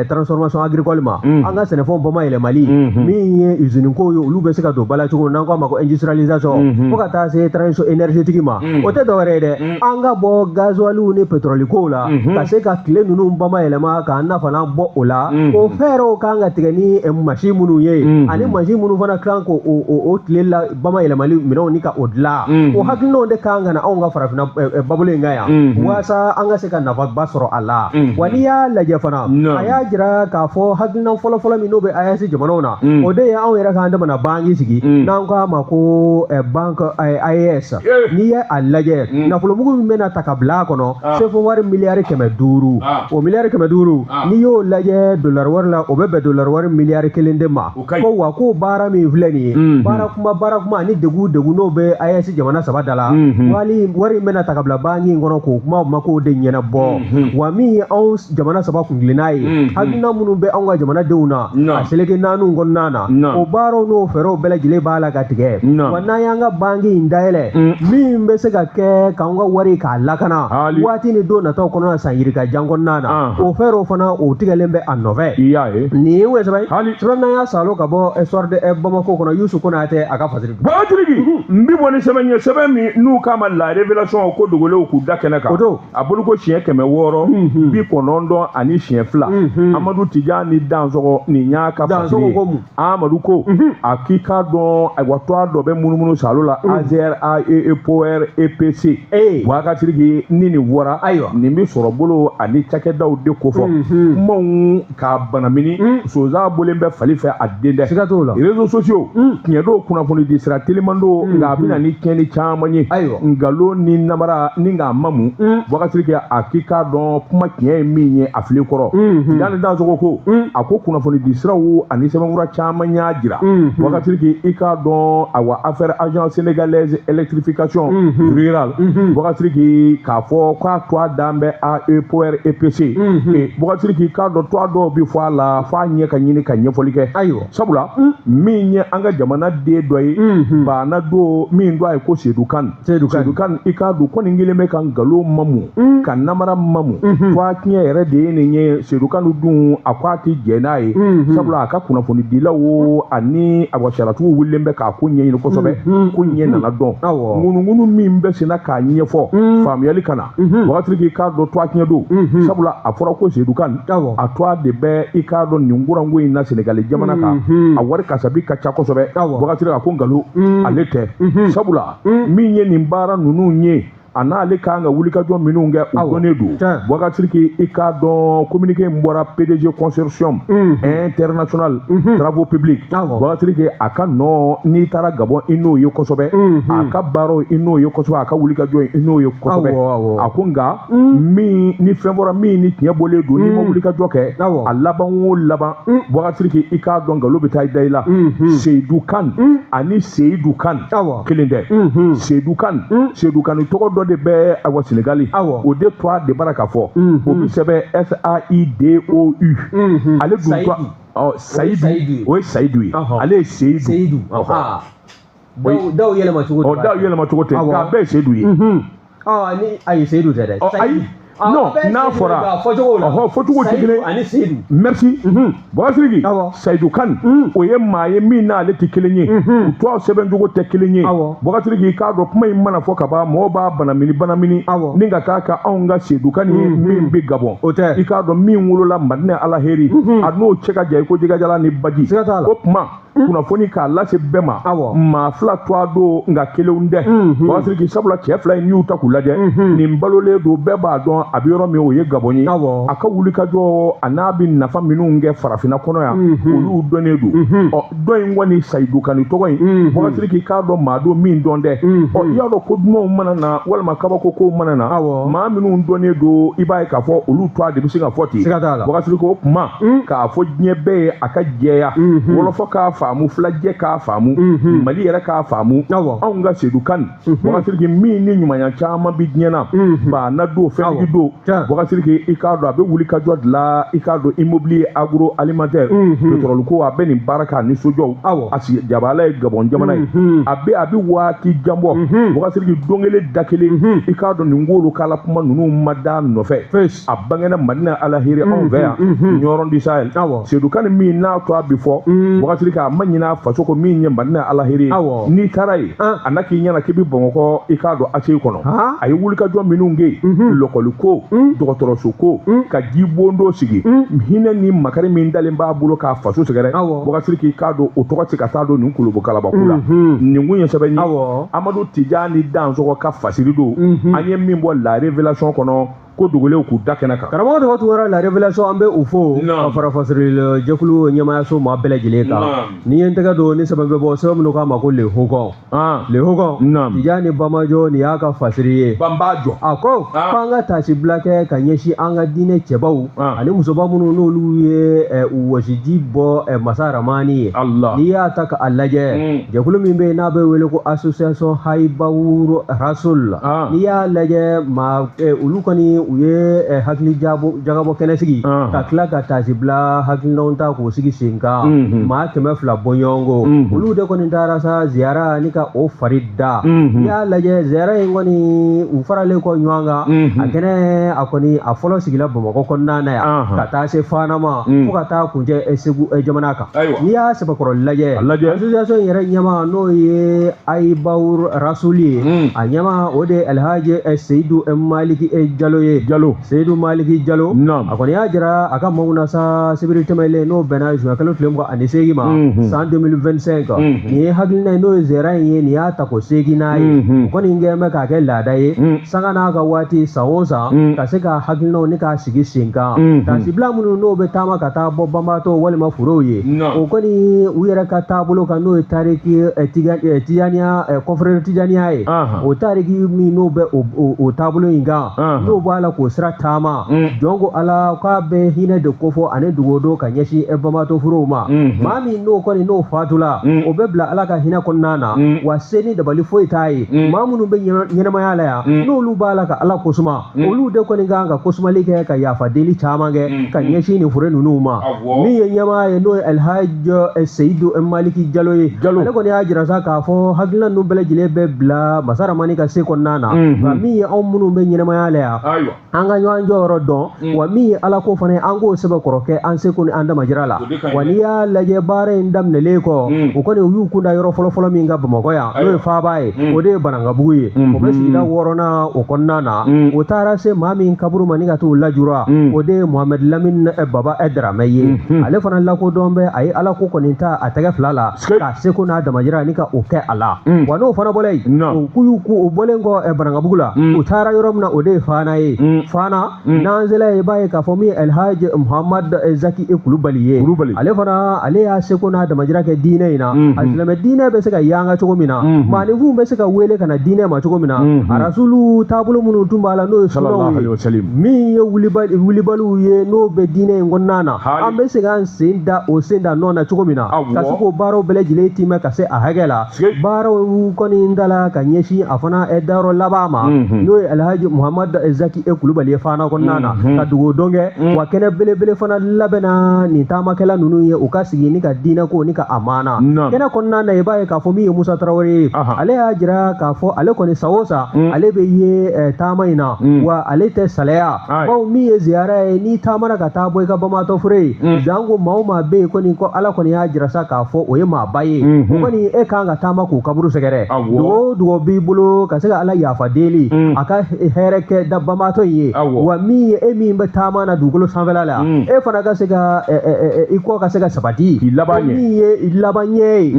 transformation agricole ma an ka sɛnɛfɛnw bamayɛlɛmali min ye usine ko ye olu bɛ se ka don bala cogo n'an ko a ma ko industrialisation fo ka taa se transition énergétique ma o tɛ dɔwɛrɛ ye dɛ an ka bɔ gasoiliw ni pétrole kow la ka se ka tile ninnu bamayɛlɛma k'an nafana bɔ o la o fɛɛrɛw kan ka tigɛ ni machine minnu ye ani machine minnu fana kan ko o tile la bamayɛlɛmali minɛnw ni ka o dilan o hakilinaw de kan ka na anw ka farafinna babolo in kan yan waasa an ka se ka nafaba sɔrɔ a la wa n'i y'a lajɛ fana a y'a jira k'a fɔ hakilina fɔlɔfɔlɔ min n'o bɛ AES jamanaw na o de ye anw yɛrɛ k'an damana banki sigi n'an k'a ma ko banque IAS n'i ye a lajɛ nafolomugu min bɛna ta ka bila a kɔnɔ sefo wari miliyari 500 o miliyari 500 n'i y'o lajɛ dollar wari la o bɛ bɛn dollar wari miliyari 1 de ma ko wa ko baara min filɛ nin ye baara kuma ni degu n'o bɛ IAS jamana 3 da la wari in bɛna ta ka bila banque in kɔnɔ k'o kuma ma k'o de ɲɛnabɔ wa min ye anw jamana 3 kungilenna ye hakilina minnu bɛ anw ka jamanadenw na a seleke naaniw kɔnɔna na o baaraw n'o fɛɛrɛw bɛɛ lajɛlen b'a la ka tigɛ wa n'an y'an ka banque in dayɛlɛ min bɛ se ka kɛ k'an ka wari k'a lakana waati ni don nataw kɔnɔna san yirikajan kɔnɔna na o fɛɛrɛw fana o tigɛlen bɛ a nɔfɛ nin ye o ye sɛbɛn n'an y'a salo ka bɔ histoire de Bamako kɔnɔ Yusu Konate a ka fasiri n bi bɔ ni sɛbɛn ye sɛbɛn min n'u k'a ma la révélation ko dogolenw k'u da kɛnɛ kan a bolo ko siɲɛ 600 bi 9 ani siɲɛ 2 Amadu Tijani ni Dansɔgɔ nin y'a ka fasiri Amadu ko a k'i k'a dɔn ayiwa tɔgɔ dɔ bɛ munumunu salo la AZR AEE POR EPC Ouagatirigi ni nin wɔra nin bɛ sɔrɔ bolo ani cakɛdaw de ko fɔ kumaw k'a banamini sonsan bolen bɛ fali fɛ a den dɛ réseaux sociaux tiɲɛ dɔw kunnafoni di sira teliman do nka a bɛna ni tiɲɛni caman ye nkalon ni namara ni k'a mamu Ouagatirigi a k'i k'a dɔn kuma tiɲɛ ye min ye a fili kɔrɔ Tijani Dansɔgɔ ko a ko kunnafoni di siraw ani sɛbɛnfura caman y'a jira Ouagatirigi i k'a dɔn awa affaire agence sénégalaise électrification rurale Ouagatirigi k'a fɔ k'a toit dan bɛ AE POR EPC Ouagatirigi k'a dɔn toit dɔw bi fɔ a la f'a ɲɛ ka ɲini ka ɲɛfɔli kɛ sabula min ye an ka jamana den dɔ ye banna don min don a ye ko Seydou Kane i k'a dɔn ko nin kelen bɛ ka nkalon mamu ka namara mamu f'a tiɲɛ yɛrɛ de ye nin ye Seydou Kane dun a ko a tɛ jɛ n'a ye sabula a ka kunnafoni dilaw ani a wasaratigiw wulilen bɛ k'a ko ɲɛɲini kosɛbɛ ko ɲɛ nana dɔn ŋunuŋunu min bɛ senna k'a ɲɛfɔ faamuyali ka na Ouagatirigi k'a dɔn toit tiɲɛ don sabula a fɔra ko Seydou Kane a toit de bɛ i k'a dɔn nin kuranko in na Sénégal jamana kan a wari kasabi ka ca kosɛbɛ Ouagatirigi a ko nkalon ale tɛ sabula min ye nin baara ninnu ye a n'ale kan ka wulikajɔ minnu kɛ u dɔnnen don Ouagatirigi i k'a dɔn communiqué in bɔra PDG consortium international travaux publics Ouagatirigi a ka nɔ n'i taara Gabon i n'o ye kosɛbɛ a ka baaraw i n'o ye kosɛbɛ a ka wulikajɔ i n'o ye kosɛbɛ a ko nka min ni fɛn fɔra min ni tiɲɛ bɔlen don n'i ma wulikajɔ kɛ a laban o laban Ouagatirigi i k'a dɔn nkalon bɛ taa i da i la Seydou Kane ani Seydou Kane kelen tɛ Seydou Kane tɔgɔ dɔ de bɛ awa Sénégali o de toit de bara ka fɔ o bi sɛbɛn SAIDOU ale dun Sayidu o ye Sayidu ye ale ye Seydou daw yɛlɛma cogo tɛ k'a bɛɛ ye Seydou ye ni a ye Seydou tɛ dɛ ayi non n'a fɔra fɔcogo tɛ kelen ani Seydou merci Ouagatirigi Seydou Kane o ye maa ye min n'ale tɛ kelen ye u tɔgɔ sɛbɛncogo tɛ kelen ye Ouagatirigi k'a dɔn kuma in mana fɔ ka ban mɔgɔw b'a banamini ni ka k'a ka anw ka Seydou Kane ye min bɛ Gabon i k'a dɔn min wolola Madina Alaheri a n'o cɛ ka jan i ko jɛgɛjalan ni baji o kuma kunnafoni k'a lase bɛɛ ma maa fila toit don nka kelenw tɛ Ouagatirigi sabula cɛ fila in n'i y'u ta k'u lajɛ nin balolen don bɛɛ b'a dɔn a bɛ yɔrɔ min o ye Gabon ye a ka wulikajɔ a n'a bɛ nafa minnu kɛ farafinna kɔnɔ yan olu dɔnnen don dɔ in kɔni Seydou Kane tɔgɔ in Ouagatirigi k'a dɔn maa don min dɔn tɛ i y'a dɔn ko dumanw mana na walima kabako kow mana na maa minnu dɔnnen don i b'a ye k'a fɔ olu toit de bɛ se ka fɔ ten Ouagatirigi o kuma k'a fɔ diɲɛ bɛɛ ye a ka jɛya wɔlɔfɔ k'a faamu filajɛ k'a faamu Mali yɛrɛ k'a faamu anw ka Seydou Kane Ouagatirigi min ni ɲumanya caman bi diɲɛ na banna don fɛntigi don Ouagatirigi i k'a dɔn a bɛ wulikajɔ dilan i k'a dɔn immobilier agroalimentaire pétrole ko a bɛ nin baara k'a nisɔnjɔw a sigi jabala ye Gabon jamana ye a bɛ waati jan bɔ Ouagatirigi don kelen da kelen i k'a dɔn nin k'olu k'ala kuma ninnu ma da nɔfɛ a bangena Madina Alaheri anw fɛ yan Ɲɔrɔn du Sahel Seydou Kane min n'a to a bi fɔ Ouagatirigi a ma ɲin'a faso ko min ye Madina Alaheri n'i taara yen a na k'i ɲɛna k'i bɛ Bamakɔ i k'a dɔn ACI kɔnɔ a ye wulikajɔ minnu kɛ lɔkɔli ko dɔgɔtɔrɔso ko ka jibondo sigi hinɛ ni makari min dalen b'a bolo k'a faso sɛgɛrɛ Ouagatirigi k'a dɔn o tɔgɔ tɛ ka taa don nin kulubu kalabaku la nin kun ye sɛbɛn ye Amadu Tijani Dansɔgɔ ka fasiri don an ye min bɔ la révélation kɔnɔ ko dogolew k'u da kɛnɛ kan. Karamɔgɔ tɔgɔ tun wɛrɛ la révélation an bɛ u fo ka fara fasirili jɛkulu ɲɛmaayaso maa bɛɛ lajɛlen kan. Ni ye n tɛgɛ don ni sɛbɛn bɛ bɔ sɛbɛn minnu k'a ma ko le Hokon. Le Hokon Tijani Bamajo nin y'a ka fasiri ye. Banbaajo. A ko k'an ka taasibila kɛ ka ɲɛsin an ka diinɛ cɛbaw ani musoba minnu n'olu ye wɔsiji bɔ masa Ramani ye. N'i y'a ta k'a lajɛ jɛkulu min bɛ yen n'a bɛ wele ko association Haibawur Rasul. N'i y'a lajɛ olu kɔni u ye hakili jagabɔ kɛnɛ sigi ka tila ka taasibila hakilinaw ta k'o sigi sen kan maa 200 bɔ ɲɔgɔn kɔ olu de kɔni taara sa ziyara ni ka o fari da. N'i y'a lajɛ ziyara in kɔni u faralen kɔ ɲɔgɔn kan a kɛnɛ a kɔni a fɔlɔ sigila Bamakɔ kɔnɔna na yan ka taa se Fana ma fo ka taa kuncɛ Segu jamana kan. N'i y'a sɛbɛkɔrɔ lajɛ association yɛrɛ ɲɛmaa n'o ye Haibawur Rasul ye a ɲɛmaa o de Alhaji Seyidu Maliki Jalo ye. Seyidu Maliki Jalo a kɔni y'a jira a ka maaw na sa sibiri tɛmɛlen n'o bɛnna juin kalo tile 28 ma san 2025 nin ye hakilina ye n'o ye ziyara in ye nin y'a ta ko segin n'a ye o kɔni kɛn bɛ k'a kɛ laada ye sanga n'a ka waati san o san ka se ka hakilinaw ni k'a sigi sen kan taasibila minnu n'o bɛ taama ka taa bɔ banbaatɔ walima forow ye o kɔni u yɛrɛ ka taabolo kan n'o ye tariki tijaniya confrère tijaniya ye o tariki min n'o bɛ o taabolo in kan n'o b'a la k'o sira taama jɔn ko ala k'a bɛ hinɛ de kofɔ ani dogodo ka ɲɛsin banbaatɔ forow ma maa min n'o kɔni n'o fatula o bɛ bila ala ka hinɛ kɔnɔna na wa se ni dabali foyi t'a ye maa minnu bɛ ɲɛnamaya la yan n'olu b'a la ka ala kosuma olu de kɔni kan ka kosumali kɛ ka yafa deli caman kɛ ka ɲɛsin nin fure ninnu ma min ye ɲɛmaa ye n'o ye Alhaji Seyidu Maliki Jalo ye ale kɔni y'a jira sa k'a fɔ hakilina ninnu bɛɛ lajɛlen bɛ bila masa Ramani ka se kɔnɔna na nka min ye anw minnu bɛ ɲɛnamaya la yan an ka ɲɔgɔn jɔyɔrɔ dɔn wa min ye ala ko fana ye an k'o sɛbɛkɔrɔ kɛ an seko ni an damajira la wa n'i y'a lajɛ baara in daminɛlen kɔ o kɔni u y'u kunda yɔrɔ fɔlɔfɔlɔ min ka Bamakɔ yan n'o ye Faaba ye o de ye Banankabugu ye o bɛ sigida 6nan o kɔnɔna na o taara se maa min kaburu ma ni ka t'o lajura o de ye Mohamed Lamine Baba Dramé ye ale fana lakodɔn bɛ a ye ala ko kɔni ta a tɛgɛ fila la ka seko n'a damajira ni ka o kɛ a la wa n'o fana bɔla yen o k'u o bɔlen kɔ Banankabugu la u taara yɔrɔ min na o de ye Fana ye Fana n'an sela ye i b'a ye k'a fɔ min ye Alhaji Muhammad Zaki Kulubali ye ale fana ale y'a seko n'a damajira kɛ diinɛ in na a silamɛ diinɛ bɛ se ka yanga cogo min na maaninfinw bɛ se ka wele ka na diinɛ ma cogo min na a rasulu taabolo minnu tun b'a la n'o ye sunaw ye min ye wulibaliw ye n'o bɛ diinɛ in kɔnɔna na an bɛ se k'an sen da o sen da nɔ na cogo min na ka se k'o baaraw bɛɛ lajɛlen timɛ ka se a hakɛ la baaraw kɔni da la ka ɲɛsin a fana dayɔrɔ laban ma n'o ye Alhaji Muhammad Zaki Kulubali ye Fana kɔnɔna na ka dogodɔn kɛ wa kɛnɛ belebele fana labɛnna nin taamakɛla ninnu ye u ka sigi ni ka diinɛ ko ni ka amana kɛnɛ kɔnɔna na i b'a ye k'a fɔ min ye Musa Tarawele ye ale y'a jira k'a fɔ ale kɔni sa o sa ale bɛ ye taama in na wa ale tɛ salaya bawo min ye ziyara ye n'i taamana ka taa bɔ i ka banbaatɔ fure ye janko maa o maa bɛ yen kɔni ko ala kɔni y'a jira sa k'a fɔ o ye maaba ye o kɔni e kan ka taama k'u kaburu sɛgɛrɛ dogo dogo b'i bolo ka se ka ala yafa deli a ka hɛrɛ kɛ da banbaatɔ in ye wa min ye e min bɛ taama na dugukolo sanfɛla la e fana ka se ka i kɔ ka se ka sabati min ye laban ɲɛ ye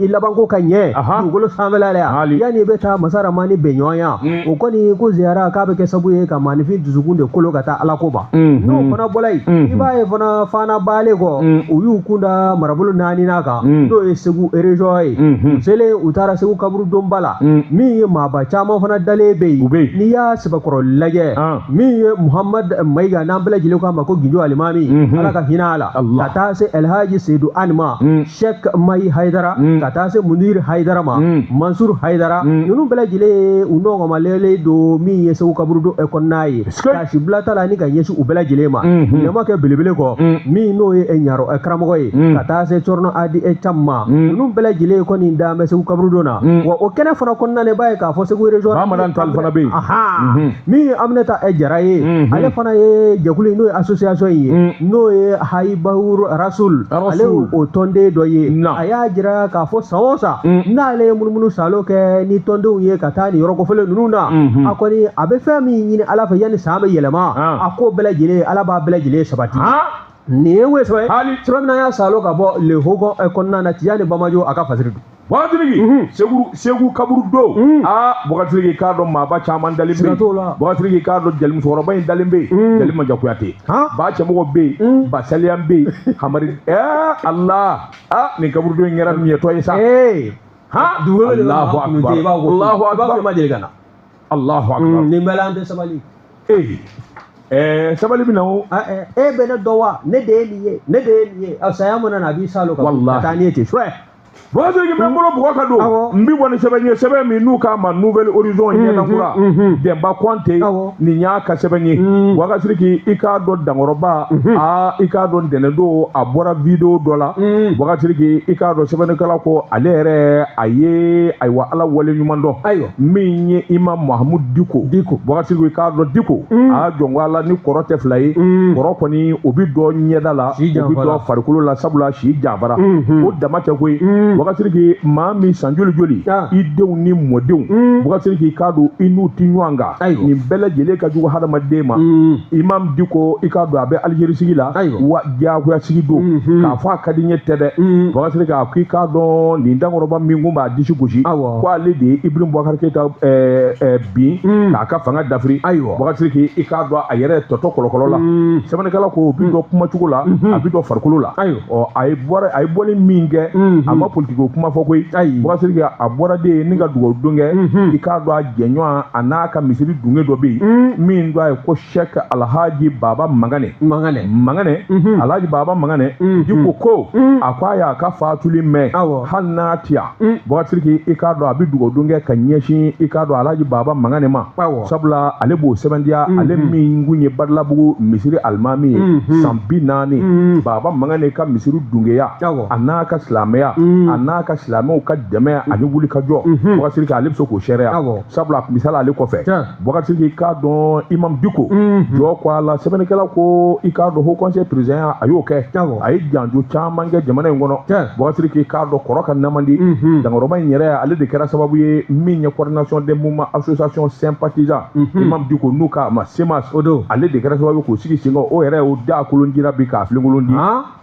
i laban ko ka ɲɛ dugukolo sanfɛla la yan yanni i bɛ taa masa Ramani bɛnɲɔgɔnya o kɔni ko ziyara k'a bɛ kɛ sabu ye ka maanifin dusukun de kolo ka taa ala ko ma n'o fana bɔla yen i b'a ye fana Fana baalen kɔ u y'u kunda marabolo 4nan kan n'o ye Segu région ye u selen u taara Segu kaburu donba la min ye maaba caman fana dalen bɛ yen n'i y'a sɛbɛkɔrɔ lajɛ min ye Muhammad Mayiga n'an bɛɛ lajɛlen k'a ma ko Gindo Alimami ala ka hinɛ a la ka taa se Alhaji Seyidu Anima Sheikh Mayi Haidara ka taa se Munir Haidara ma Mansur Haidara ninnu bɛɛ lajɛlen u nɔgɔmalelen don min ye Segu kaburu don kɔnɔna ye ka si bilata la ni ka ɲɛsin u bɛɛ lajɛlen ma ɲɛma kɛ belebele kɔ min n'o ye ɲaro karamɔgɔ ye ka taa se Cɔrɔnɔ Adi Cam ma ninnu bɛɛ lajɛlen kɔni dan bɛ Segu kaburu don na wa o kɛnɛ fana kɔnɔna na i b'a ye k'a fɔ Segu région Bamanan Tal fana bɛ yen min ye Aminata Jara ye ale fana ye jɛkulu n'o ye association ye n'o ye Haibawur Rasul ale o tɔnden dɔ ye a y'a jira k'a fɔ san o san n'ale ye munumunu salo kɛ ni tɔndenw ye ka taa nin yɔrɔ kɔfɛlen ninnu na a kɔni a bɛ fɛn min ɲini ala fɛ yanni san bɛ yɛlɛma a ko bɛɛ lajɛlen ala b'a bɛɛ lajɛlen sabati nin ye wesɔ ye sɛbɛn min y'a salo ka bɔ le Hokon kɔnɔna na Tijani Bamajo a ka fasiri don Bɔgɔtigi Segu kaburu don Bɔgɔtigi k'a dɔn maaba caman dalen bɛ yen Bɔgɔtigi k'a dɔn Jeli musokɔrɔba in dalen bɛ yen Jeli Maja Kuyate ba cɛmɔgɔ bɛ yen ba Saliyan bɛ yen Hamari Allah nin kaburu don in kɛra ɲɛtɔ ye sa Allahu akbar Allahu akbar nin bɛɛ la an tɛ sabali sabali bɛ na o bɛ ne dɔn wa ne de ye nin ye saya mana na a b'i salo ka taa ni ye ten suɛ Bɔgɔtigi bɛ n bolo bɔgɔ ka don n bɛ bɔ ni sɛbɛn ye sɛbɛn min n'u k'a ma Nouvelle Horizon ɲɛnankura Denba Konte nin y'a ka sɛbɛn ye Bɔgɔtigi i k'a dɔn Dankɔrɔba i k'a dɔn Dɛnɛndo a bɔra vidéo dɔ la Bɔgɔtigi i k'a dɔn sɛbɛnnikɛla ko ale yɛrɛ a ye ayiwa Ala wale ɲuman dɔn min ye Imam Mahamud Diko Bɔgɔtigi i k'a dɔn Diko jɔn ko Ala ni kɔrɔ tɛ fila ye kɔrɔ kɔni o bɛ dɔn ɲɛda la o bɛ dɔn farikolo la sabula si janfara o dama tɛ koyi Bɔgɔtigi maa min san joli joli i denw ni mɔdenw Bɔgɔtigi k'a dɔn i n'u ti ɲɔgɔn kan nin bɛɛ lajɛlen ka jugu hadamaden ma Imam Diko i k'a dɔn a bɛ Aligérie sigi la wa diyagoya sigi don k'a fɔ a ka di n ye tɛ dɛ Bɔgɔtigi k'i k'a dɔn nin Dankɔrɔba min kun b'a disi gosi ko ale de ye Ibrahim Boubacar Keita bin k'a ka fanga dafiri Bɔgɔtigi i k'a dɔn a yɛrɛ tɔtɔ kɔlɔkɔlɔ la sɛbɛnnikɛla ko o bɛ dɔn kumacogo la a bɛ dɔn farikolo la a ye bɔli min kɛ a ma politique o kuma fɔ koyi Bɔgɔtigi a bɔra de ye ni ka dugawu don kɛ i k'a dɔn a jɛɲɔgɔn a n'a ka misiri dunge dɔ bɛ yen min dɔn a ye ko Sheikh Alhaji Baba Mangane Alhaji Baba Mangane Diko ko a ko a y'a ka fatuli mɛn hali n'a ti yan Bɔgɔtigi i k'a dɔn a bɛ dugawu don kɛ ka ɲɛsin i k'a dɔn Alhaji Baba Mangane ma sabula ale b'o sɛbɛntiya ale min kun ye Badilabugu misiri alimami ye san 40 Baba Mangane ka misiri dungeya a n'a ka silamɛya a n'a ka silamɛw ka dɛmɛ ani wuli ka jɔ Bɔgɔtigi ale bɛ se k'o sariya sabula misali ale kɔfɛ Bɔgɔtigi k'a dɔn Imam Diko jɔ ko a la sɛbɛnnikɛla ko i k'a dɔn Haut Conseil président a y'o kɛ a ye janjo caman kɛ jamana in kɔnɔ Bɔgɔtigi k'a dɔn kɔrɔ ka namandi Dankɔrɔba in yɛrɛ ale de kɛra sababu ye min ye coordination des mouvements association sympathisant Imam Diko n'u k'a ma SEMAS ale de kɛra sababu ye k'o sigi sen kan o yɛrɛ y'o da kolonjira bi k'a filenkolon di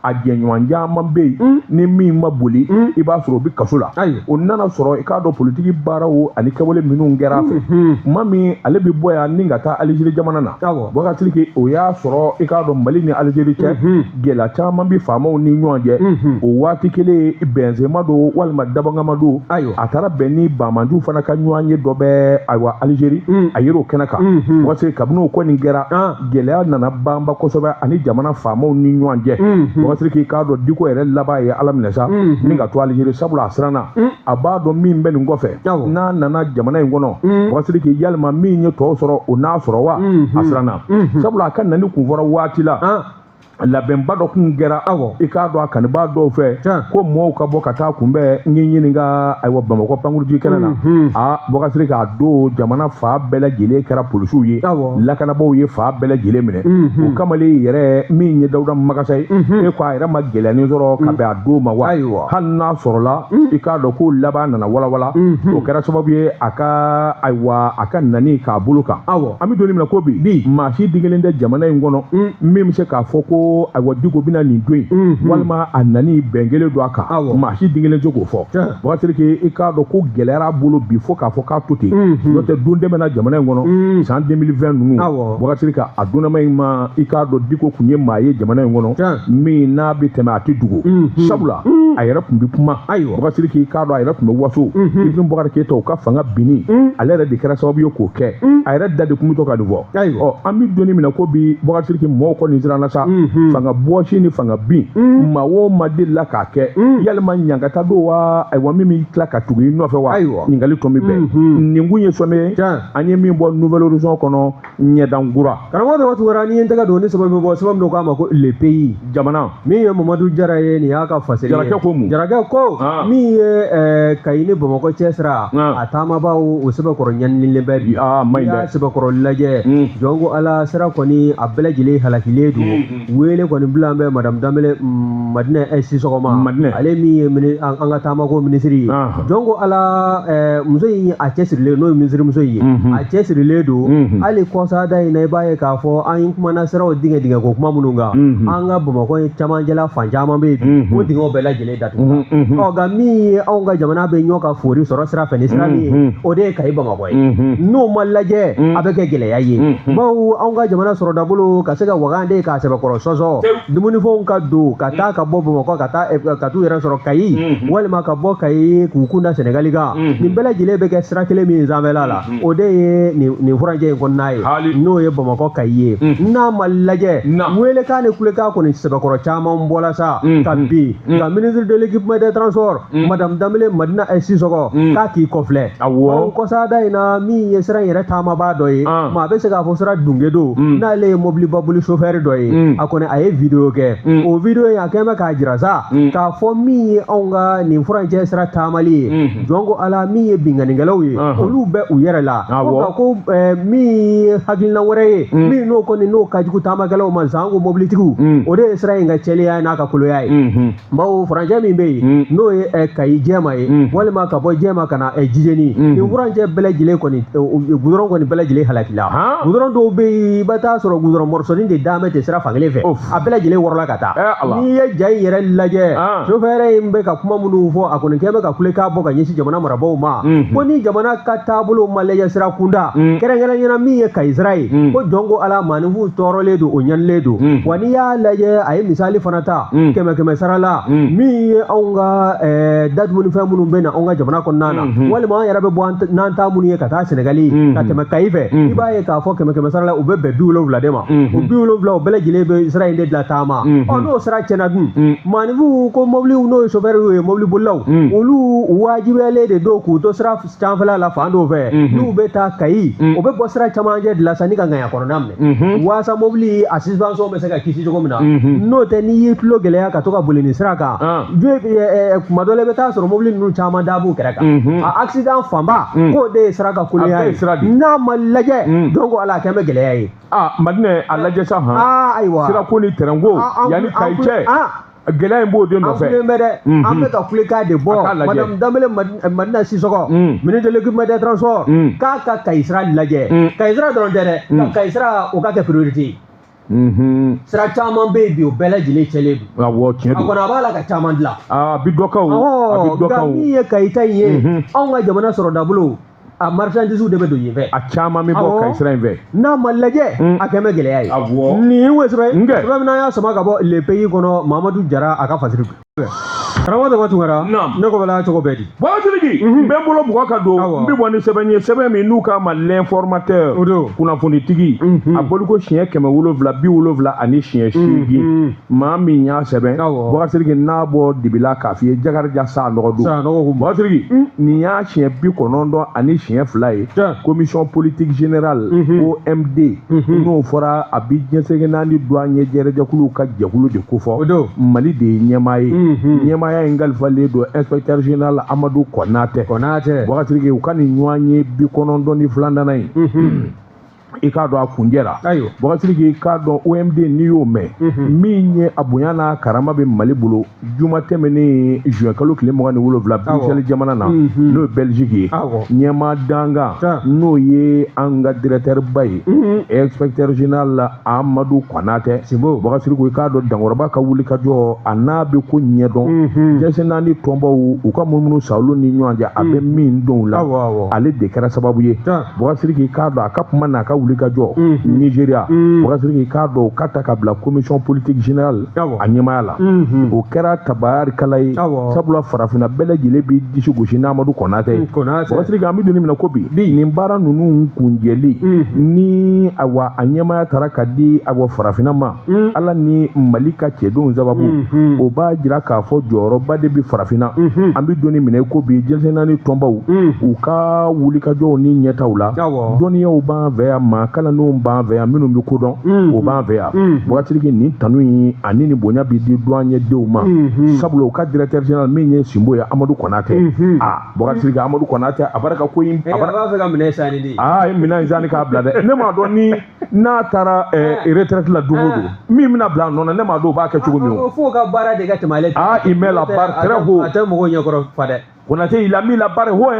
a jɛɲɔgɔn caman bɛ yen ni min ma boli i b'a sɔrɔ o bɛ kaso la o nana sɔrɔ i k'a dɔn politiki baaraw ani kɛwale minnu kɛra a fɛ tuma min ale bɛ bɔ yan ni ka taa Aligérie jamana na Bɔgɔtigi o y'a sɔrɔ i k'a dɔn Mali ni Aligérie cɛ gɛlɛya caman bɛ faamaw ni ɲɔgɔn cɛ o waati kelen bɛnzema don walima dabangama don a taara bɛn ni Bamandiw fana ka ɲɔgɔn ye dɔ bɛ ayiwa Aligérie a yer'o kɛnɛ kan Bɔgɔtigi kabini o ko nin kɛra gɛlɛya nana banba kosɛbɛ ani jamana faamaw ni ɲɔgɔn cɛ Bɔgɔtigi k'a dɔn Diko yɛrɛ laban ye Ala minɛ sa ni ka to Aligérie sabula a siranna a b'a dɔn min bɛ nin kɔfɛ n'a nana jamana in kɔnɔ Bɔgɔtigi yalima min ye tɔw sɔrɔ o n'a sɔrɔ wa a siranna sabula a ka nani kun fɔra waati la labɛnba dɔ kun kɛra i k'a dɔn a kanibaa dɔw fɛ ko mɔɔw ka bɔ ka taa kunbɛn n ye ɲininka ayiwa Bamakɔ pankuruji kɛnɛ na Bɔgɔtigi k'a don jamana fa bɛɛ lajɛlen kɛra polisiw ye lakanabaaw ye fa bɛɛ lajɛlen minɛ o kamalen yɛrɛ min ye Dawuda Magasa ye e ko a yɛrɛ ma gɛlɛyanin sɔrɔ ka bɛn a don ma wa hali n'a sɔrɔla i k'a dɔn ko laban nana walawala o kɛra sababu ye a ka ayiwa a ka nani k'a bolo kan an bɛ don min na ko bi maa si digilen tɛ jamana in kɔnɔ min bɛ se k'a fɔ ko ayiwa Diko bɛna nin don in walima a nani bɛn kelen don a kan maa si den kelen tɛ k'o fɔ Bɔgɔtigi i k'a dɔn ko gɛlɛyara a bolo bi fo k'a fɔ k'a to ten n'o tɛ don dɛmɛna jamana in kɔnɔ san 2020 ninnu Bɔgɔtigi ka a donnama in ma i k'a dɔn Diko kun ye maa ye jamana in kɔnɔ min n'a bɛ tɛmɛ a tɛ dogo sabula a yɛrɛ tun bɛ kuma Bɔgɔtigi k'a dɔn a yɛrɛ tun bɛ waso Ibrahim Boubacar Keita o ka fanga binni ale yɛrɛ de kɛra sababu ye k'o kɛ a yɛrɛ da de kun bɛ to ka nin fɔ an bɛ don min na ko bi Bɔgɔtigi mɔɔw kɔni siranna sa fanga bɔsi ni fanga bin maa o maa deli la k'a kɛ yalima ɲankata don wa ayiwa min bɛ tila ka tugu i nɔfɛ wa ɲininkali tɔ min bɛn nin kun ye sɔmi an ye min bɔ Nouvelle Horizon kɔnɔ ɲɛdankura karamɔgɔ dɔ tugura ni n tɛgɛ don ni sababu bɔ sababu dɔ k'a ma ko le pays jamana min ye Mamadu Jara ye nin y'a ka faseli ye Jarakɛ ko mun Jarakɛ ko min ye Kayi ni Bamakɔ cɛ sira a taamabaaw o sɛbɛkɔrɔ ɲanilen bɛ bi maɲi dɛ sɛbɛkɔrɔ lajɛ jɔn ko Ala sira kɔni a bɛɛ lajɛlen halakilen don wele kɔni bila bɛ Madame Dembele Madina Sisɔgɔma ale min ye an ka taamako minisiri ye jɔn ko Ala muso in a cɛsirilen n'o ye minisiri muso in ye a cɛsirilen don hali kɔsada in na i b'a ye k'a fɔ an kumana siraw dingɛ ko kuma minnu kan an ka Bamakɔ ye camancɛla fan caman bɛ yen o dingɛw bɛɛ lajɛlen jɛlen datugu ɔ nka min ye anw ka jamana bɛ ɲɔ ka fori sɔrɔ sira fɛ ni sira min ye o de ye Kayi Bamakɔ ye n'o ma lajɛ a bɛ kɛ gɛlɛya ye bawo anw ka jamana sɔrɔ dabolo ka se ka waganden k'a sɛbɛkɔrɔ sɔsɔ dumunifɛnw ka don ka taa ka bɔ Bamakɔ ka t'u yɛrɛ sɔrɔ Kayi walima ka bɔ Kayi k'u kunda Sɛnɛgali kan nin bɛɛ lajɛlen bɛ kɛ sira kelen min sanfɛla la o de ye nin furanjɛ in kɔnɔna ye n'o ye Bamakɔ Kayi ye n'a ma lajɛ welekan ni kulekan kɔni sɛbɛkɔrɔ caman bɔla sa ka bin nka ministre de l'équipement des transports madame Danbele Madina Sisɔkɔ k'a k'i kɔfilɛ kɔsada in na min ye sira in yɛrɛ taamabaa dɔ ye maa bɛ se k'a fɔ sira dunge don n'ale ye mobiliba boli chauffeur dɔ ye a kɔni a ye video kɛ o video in a kɛn bɛ k'a jira sa k'a fɔ min ye anw ka nin furancɛ sira taamali ye jɔn ko ala min ye binganikɛlaw ye olu bɛ u yɛrɛ la ko min ye hakilina wɛrɛ ye min n'o kɔni n'o ka jugu taamakɛlaw ma sisan an ko mobilitigiw o de ye sira in ka cɛliya n'a ka koloya ye bawo furancɛ min bɛ yen n'o ye Kayi Jɛma ye walima ka bɔ Jɛma ka na Jijeni nin furancɛ bɛɛ lajɛlen kɔni goudron kɔni bɛɛ lajɛlen halakila goudron dɔw bɛ yen i bɛ taa sɔrɔ goudron morceaunin de dalen bɛ ten sira fankelen fɛ a bɛɛ lajɛlen wɔrɔla ka taa n'i ye ja in yɛrɛ lajɛ chauffeur in bɛ ka kuma minnu fɔ a kɔni kɛn bɛ ka kulekan bɔ ka ɲɛsin jamana marabaaw ma ko ni jamana ka taabolo ma lajɛ sira kunda kɛrɛnkɛrɛnnenya min ye Kayi sira ye ko jɔn ko ala maaninfinw tɔɔrɔlen don o ɲanilen don wa n'i y'a lajɛ a ye misali fana ta kɛmɛ sara la min ye anw ka dadumunifɛn minnu bɛ na anw ka jamana kɔnɔna na walima an yɛrɛ bɛ bɔ n'an taa minnu ye ka taa Sɛnɛgali ka tɛmɛ Kayi fɛ i b'a ye k'a fɔ kɛmɛ sara la u bɛ bɛn 70 de ma o 70 o bɛɛ lajɛlen bɛ sira in de dilan taama n'o sira tiɲɛna dun maaninfinw ko mobiliw n'o ye chauffeur ye mobili bolilaw olu wajibiyalen de don k'u to sira sanfɛla la fan dɔw fɛ n'u bɛ taa Kayi o bɛ bɔ sira camancɛ de la sanni ka ŋaɲa kɔnɔna minɛ waasa mobili a suspension bɛ se ka kisi cogo min na n'o tɛ n'i y'i tulo gɛlɛya ka to ka boli nin sira kan kuma dɔ la i bɛ taa sɔrɔ mobili ninnu caman da b'u kɛrɛ kan a accident fanba k'o de ye sira ka koloya ye n'a ma lajɛ donc ala kɛn bɛ gɛlɛya ye Madina a lajɛ sa ayiwa sira ko ni terrain ko yanni Kayi cɛ gɛlɛya in b'o den nɔfɛ an filɛ dɛ an bɛ ka kulekan de bɔ madame Danbele Madina Sisɔkɔ ministre de l'équipement des transports k'a ka Kayi sira lajɛ Kayi sira dɔrɔn tɛ dɛ ka Kayi sira o ka kɛ priorité sira caman bɛ yen bi o bɛɛ lajɛlen cɛlen don awɔ tiɲɛ don a kɔni a b'a la ka caman dilan a bi dɔ kɛ o nka min ye Kayi ta in ye anw ka jamana sɔrɔ dabolo a marchandise de bɛ don yen fɛ a caman bɛ bɔ Kayi sira in fɛ n'a ma lajɛ a kɛn bɛ gɛlɛya ye nin ye sɛbɛ sɛbɛ min y'a sama ka bɔ le pays kɔnɔ Mamadu Jara a ka fasiri karamɔgɔ Dɔgɔ Tunkara ne ko bala cogo bɛɛ di Batiriki n bɛ bolo bugɔ ka don n bɛ bɔ ni sɛbɛn ye sɛbɛn min n'u k'a ma l'informateur kunnafonitigi a boli ko siɲɛ 770 ani siɲɛ 8 maa min y'a sɛbɛn Batiriki n'a bɔ dibila k'a f'i ye Jakarija sa nɔgɔ don Batiriki nin y'a siɲɛ 90 ani siɲɛ 2 ye commission politique générale OMD n'o fɔra a bi diɲɛsɛgɛ naani douanier jɛrɛjɛkuluw ka jɛkulu de ko fɔ Mali de ye ɲɛmaa ye ɲɛmaaya in kalifalen don inspecteur général Amadu Konate Batiriki u ka nin ɲɔgɔn ye 92 in i k'a dɔn a kunjɛra Batiriki i k'a dɔn OMD n'i y'o mɛn min ye a bonya n'a karama bɛ Mali bolo juma tɛmɛnen juin kalo tile 27 Bruxelles jamana na n'o ye Belgique ye ɲɛmaa dangan n'o ye an ka directeur ba ye inspecteur général Amadu Konate Batiriki i k'a dɔn dankɔrɔba ka wuli ka jɔ a n'a bɛ ko ɲɛdɔn jɛnsɛn naani tɔnbaw u ka munumunu sa olu ni ɲɔgɔn cɛ a bɛ min dɔn u la ale de kɛra sababu ye Batiriki i k'a dɔn a ka kuma n'a ka wuli ka jɔ Nigeria Batiriki k'a dɔn ka ta ka bila commission politique générale a ɲɛmaaya la o kɛra tabarikala ye sabula farafinna bɛɛ lajɛlen bɛ disi gosi n'Amadu Konate ye Batiriki an bɛ don min na ko bi nin baara ninnu kunjɛli ni a ɲɛmaaya taara ka di farafinna ma ala ni Mali ka cɛdenw sababu o b'a jira k'a fɔ jɔyɔrɔba de bɛ farafinna an bɛ don min na ko bi jɛnsɛn naani tɔnbaw u ka wulikajɔw ni ɲɛtaw la dɔnniyaw b'an fɛ yan maa kalandenw b'an fɛ yan minnu bɛ kodɔn o b'an fɛ yan Batiriki nin tanu in ani ni bonya bɛ di douanier ma sabula u ka directeur général min ye Simbo ye Amadu Konate Batiriki Amadu Konate a barika ko in a b'a fɛ ka minɛn sanni de ye minɛn sanni k'a bila dɛ ne m'a dɔn ni n'a taara retraite la don o don min bɛna bila a nɔ na ne m'a dɔn o b'a kɛ cogo min o fo ka baara de ka tɛmɛ ale il met la barre très haut a tɛ mɔgɔw ɲɛkɔrɔ fa dɛ Konate il a mis la barre haut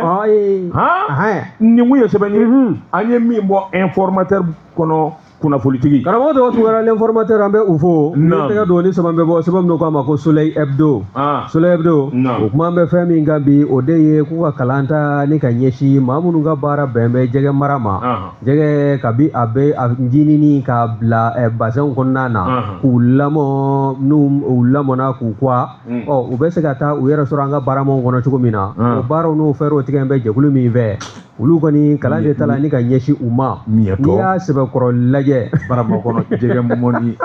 nin mun ye sɛbɛn ye an ye min bɔ informateur kɔnɔ kuna politiki karamɔgɔ tɔgɔ tugara l'informateur an bɛ u fo ne tɛgɛ don ni sɛbɛn bɛ bɔ sɛbɛn min ko a ma ko Soleil Hebdo Soleil Hebdo o kuma bɛ fɛn min kan bi o de ye k'u ka kalan ta ni ka ɲɛsin maa minnu ka baara bɛn bɛ jɛgɛ mara ma jɛgɛ kabi a bɛ a ɲinini k'a bila basɛnw kɔnɔna na k'u lamɔ n'u u lamɔna k'u kwa u bɛ se ka taa u yɛrɛ sɔrɔ an ka baaramanw kɔnɔ cogo min na o baaraw n'o fɛɛrɛw tigɛ bɛ jɛkulu min fɛ olu kɔni kalan de ta la ni ka ɲɛsin u ma n'i y'a sɛbɛkɔrɔ lajɛ barama kɔnɔ jɛgɛ mɔni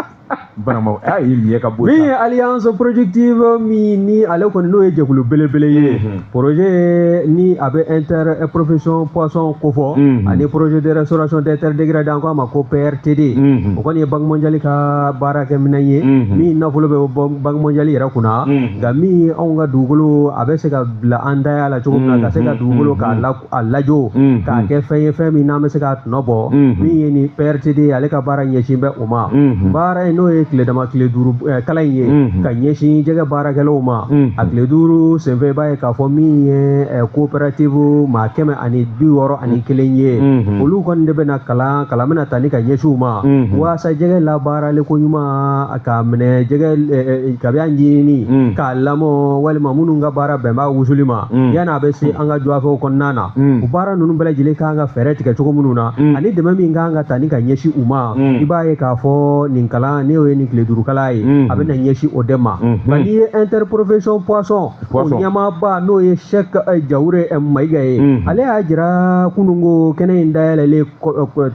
barama a ye miɲɛ ka bɔ min ye alliance productive min ni ale kɔni n'o ye jɛkulu belebele ye projet ni a bɛ interprofession poisson kofɔ ani projet de restauration des terres dégradées an ko a ma ko PRTD o kɔni ye Banque mondiale ka baarakɛminɛn ye min nafolo bɛ bɔ Banque mondiale yɛrɛ kunna nka min anw ka dugukolo a bɛ se ka bila an daya la cogo min na ka se ka dugukolo k'a lajɔ k'a kɛ fɛn ye fɛn min n'an bɛ se k'a tɔnɔ bɔ min ye ni PRTD ale ka baara ɲɛsin bɛ o ma baara in n'o ye tile dama tile duuru kalan in ye ka ɲɛsin jɛgɛ baarakɛlaw ma a tile duuru senfɛ i b'a ye k'a fɔ min ye coopérative maa 161 ye olu kɔni de bɛna kalan bɛna ta ni ka ɲɛsin u ma waasa jɛgɛ labaarali ko ɲuman k'a minɛ jɛgɛ kabi a ɲinini k'a lamɔ walima minnu ka baara bɛn b'a wusuli ma yan'a bɛ se an ka jɔafɛw kɔnɔna na u baara ninnu bɛɛ lajɛlen kan ka fɛɛrɛ tigɛ cogo minnu na ani dɛmɛ min kan ka ta ni ka ɲɛsin u ma i b'a ye k'a fɔ nin kalan ne y'o ye nin tile duuru kalan ye a bɛ na ɲɛsin o de ma nka n'i ye interprofession poisson o ɲɛmaaba n'o ye Cheikh Jawure Mayiga ye ale y'a jira kunungo kɛnɛ in dayɛlɛlen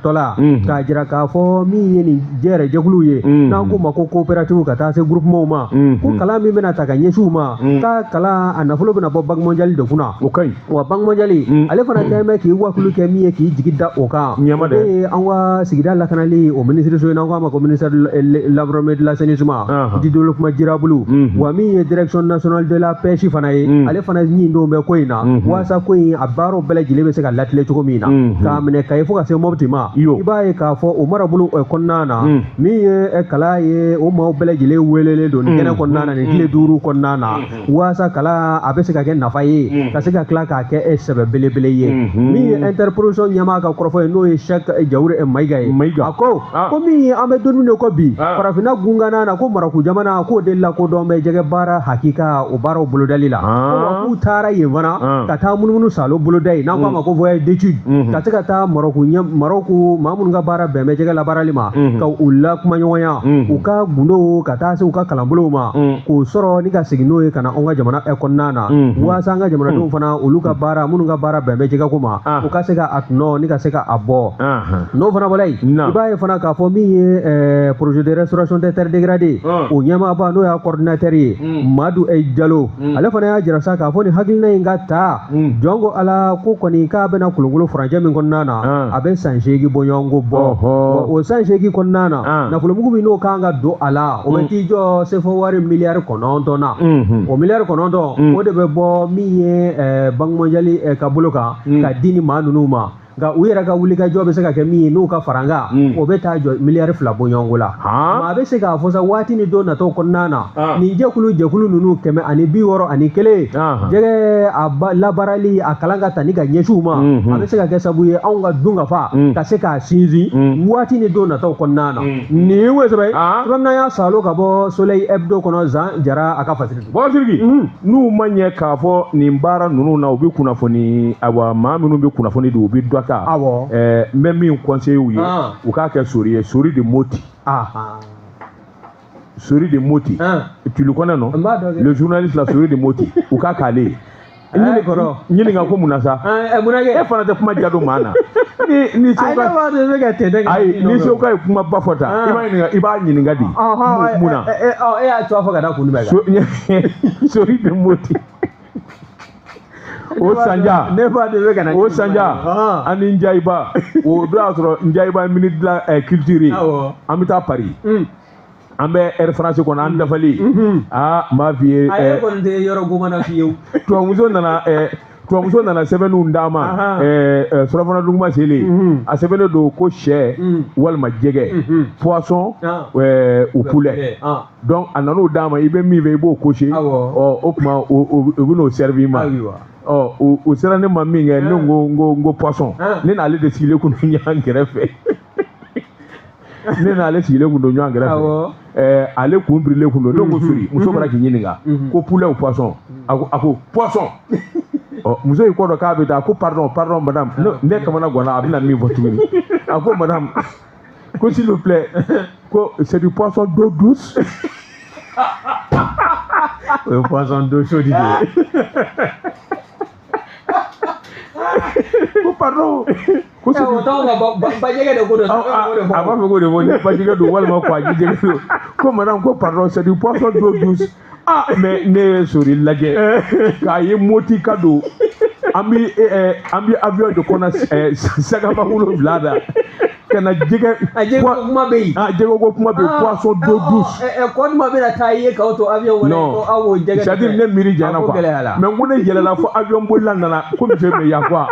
tɔla k'a jira k'a fɔ min ye nin jɛkuluw ye n'an k'o ma ko coopérative ka taa se groupement ma ko kalan min bɛna ta ka ɲɛsin u ma k'a kalan a nafolo bɛna bɔ Banque mondiale de kunna o kaɲi wa Banque mondiale ale fana kɛlen bɛ k'i wakulu kɛ min ye k'i jigi da o kan o ye an ka sigida lakanali o ministre so ye n'an k'a ma ko ministère de l'environnement de l'assainissement du développement durable wa min ye direction nationale de la pêche fana ye ale fana ɲin don bɛ ko in na waasa ko in a baaraw bɛɛ lajɛlen bɛ se ka latile cogo min na k'a minɛ Kayi fo ka se Mopti ma i b'a ye k'a fɔ o marabolo kɔnɔna na min ye kala ye o maaw bɛɛ lajɛlen welelen don nin kɛnɛ kɔnɔna na nin tile duuru kɔnɔna na waasa kala a bɛ se ka kɛ nafa ye ka se ka tila k'a kɛ sɛbɛ belebele ye min ye interprofession ɲɛmaa ka kɔrɔfɔ ye n'o ye Cheikh Jawure Mayiga ye a ko min an bɛ don min de ko bi farafinna gungana na ko Maraku jamana k'o de lakodɔn bɛ jɛgɛ baara hakika o baaraw bolodali la k'u taara yen fana ka taa munumunu salo boloda ye n'an k'a ma ko voyage d'étude ka se ka taa Maraku maa minnu ka baara bɛn bɛ jɛgɛ labaarali ma ka u la kumaɲɔgɔnya u ka gundo ka taa se u ka kalanbolow ma k'o sɔrɔ ni ka segin n'o ye ka na anw ka jamana kɔnɔna na waasa an ka jamanadenw fana olu ka baara minnu ka baara bɛn bɛ jɛgɛko ma u ka se ka a tɔnɔ ni ka se ka a bɔ n'o fana bɔla yen i b'a ye fana k'a fɔ min ye projet de restauration des terres dégradées o ɲɛmaaba n'o y'a coordinateur ye Madu Jalo ale fana y'a jira sa k'a fɔ nin hakilina in ka ta jɔn ko ala ko kɔni k'a bɛna kulukulu furancɛ min kɔnɔna na a bɛ san 8 bɔɲɔgɔnko bɔ o san 8 kɔnɔna na nafolomugu min n'o kan ka don a la o bɛ t'i jɔ sefo wari miliyari 9 na o miliyari 9 o de bɛ bɔ min ye Banque mondiale ka bolo kan ka di ni maa ninnu ma nka u yɛrɛ ka wulikajɔ bɛ se ka kɛ min ye n'u ka faranga o bɛ taa jɔ miliyari 2 bɔɲɔgɔnko la maa bɛ se k'a fɔ sa waati ni don nataw kɔnɔna na nin jɛkulu ninnu 161 jɛgɛ a labaarali a kalan ka ta ni ka ɲɛsin u ma a bɛ se ka kɛ sabu ye anw ka dun ka fa ka se k'a sinsin waati ni don nataw kɔnɔna na nin ye sɛbɛ tuma y'a salo ka bɔ Soleil Hebdo kɔnɔ Zan Jara a ka fasiri Bɔsiriki n'u ma ɲɛ k'a fɔ nin baara ninnu na u bɛ kunnafoni awa maa minnu bɛ kunnafoni di u bɛ dɔ ta n bɛ min conseiller u ye u k'a kɛ sori ye sori de Moti sori de Moti tu le connais non le journaliste la sori de Moti u k'a k'ale ye ɲininka ko mun na sa e fana tɛ kuma jadon maa na ni Sewuka ye kuma ba fɔ ta i b'a ɲininka de mun na e y'a to a fɔ ka da kun bɛɛ kan sori de Moti o sanja ani Njayiba o don y'a sɔrɔ Njayiba ministre de la culture ye an bɛ taa Paris an bɛ air France kɔnɔ an dafali n b'a f'i ye a kɔni tɛ yɔrɔ gomana fiyewu tubabumuso nana sɛbɛnninw d'a ma surafana duguma selen a sɛbɛnnen don ko sɛ walima jɛgɛ poisson ou poulet donc a nan'o d'a ma i bɛ min fɛ i b'o cocher o tuma o bɛ n'o servir ma o sera ne ma min kɛ ne ko poisson ne n'ale de sigilen kun ɲɔgɔn kɛrɛfɛ ne n'ale sigilen kun don ɲɔgɔn kɛrɛfɛ ale kun birilen kun don ne ko sori muso fana k'i ɲininka ko poulet ou poisson a ko poisson muso y'i kɔ dɔn k'a bɛ taa ko pardon madame ne kamana ganna a bɛna min fɔ tuguni a ko madame ko s'il vous plaît ko c'est du poisson d'eau douce o ye poisson d'eau chaude de ko pardon ko c'est bajɛgɛ de ko don a b'a fɛ k'o de fɔ ni bajɛgɛ don walima kwaji jɛgɛ don ko madame ko pardon c'est du poisson d'eau douce mais ne ye sori lajɛ k'a ye moti ka don an bi avion de kɔnɔ sagaba 7 da ka na jɛgɛ ko kuma bɛ yen jɛgɛ ko kuma bɛ yen poisson d'eau douce ko ma bɛna taa ye k'aw to avion kɔnɔ ko aw y'o jɛgɛ c'est à dire ne miiri janyana quoi mais ko ne yɛlɛla fo avion bolila nana ko muso bɛ yan quoi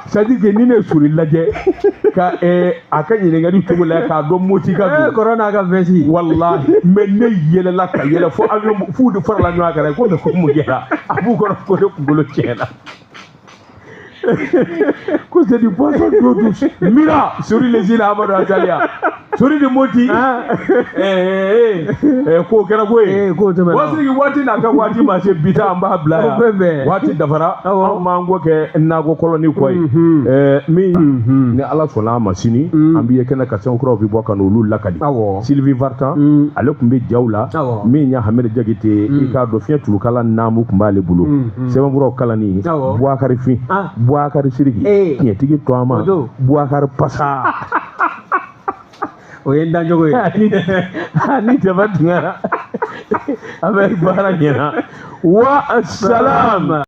c'est à dire que ni ne ye sori lajɛ ka a ka ɲininkali cogo la k'a dɔn moti ka don kɔrɔ n'a ka vɛsi walahi mais ne yɛlɛla ka yɛlɛ fo avion f'u de farala ɲɔgɔn kan ko mais ko mun kɛra a b'u kɔrɔ ko ne kunkolo tiɲɛna ko c'est du poisson d'eau douce mira sori les îles Amadou Azalia sori de moti ko kɛra ko ye waati n'a ka waati ma se bi ta an b'a bila yan waati dafara anw m'an ko kɛ nakɔ kɔlɔni kɔ ye min ni ala sɔnna a ma sini an b'i ye kɛnɛ ka sɛnkuraw bi bɔ ka n'olu lakali Sylvie Vartan ale tun bɛ jaw la min ya Hamɛdi Jakite i k'a dɔn fiɲɛ tulukala naamu tun b'ale bolo sɛbɛnkuraw kalani Bouakari Fin Bouakari Siriki tiɲɛtigi to an ma Bouakari Pasa o ye n dancogo ye ni jama dungara a bɛ baara ɲɛna wa salam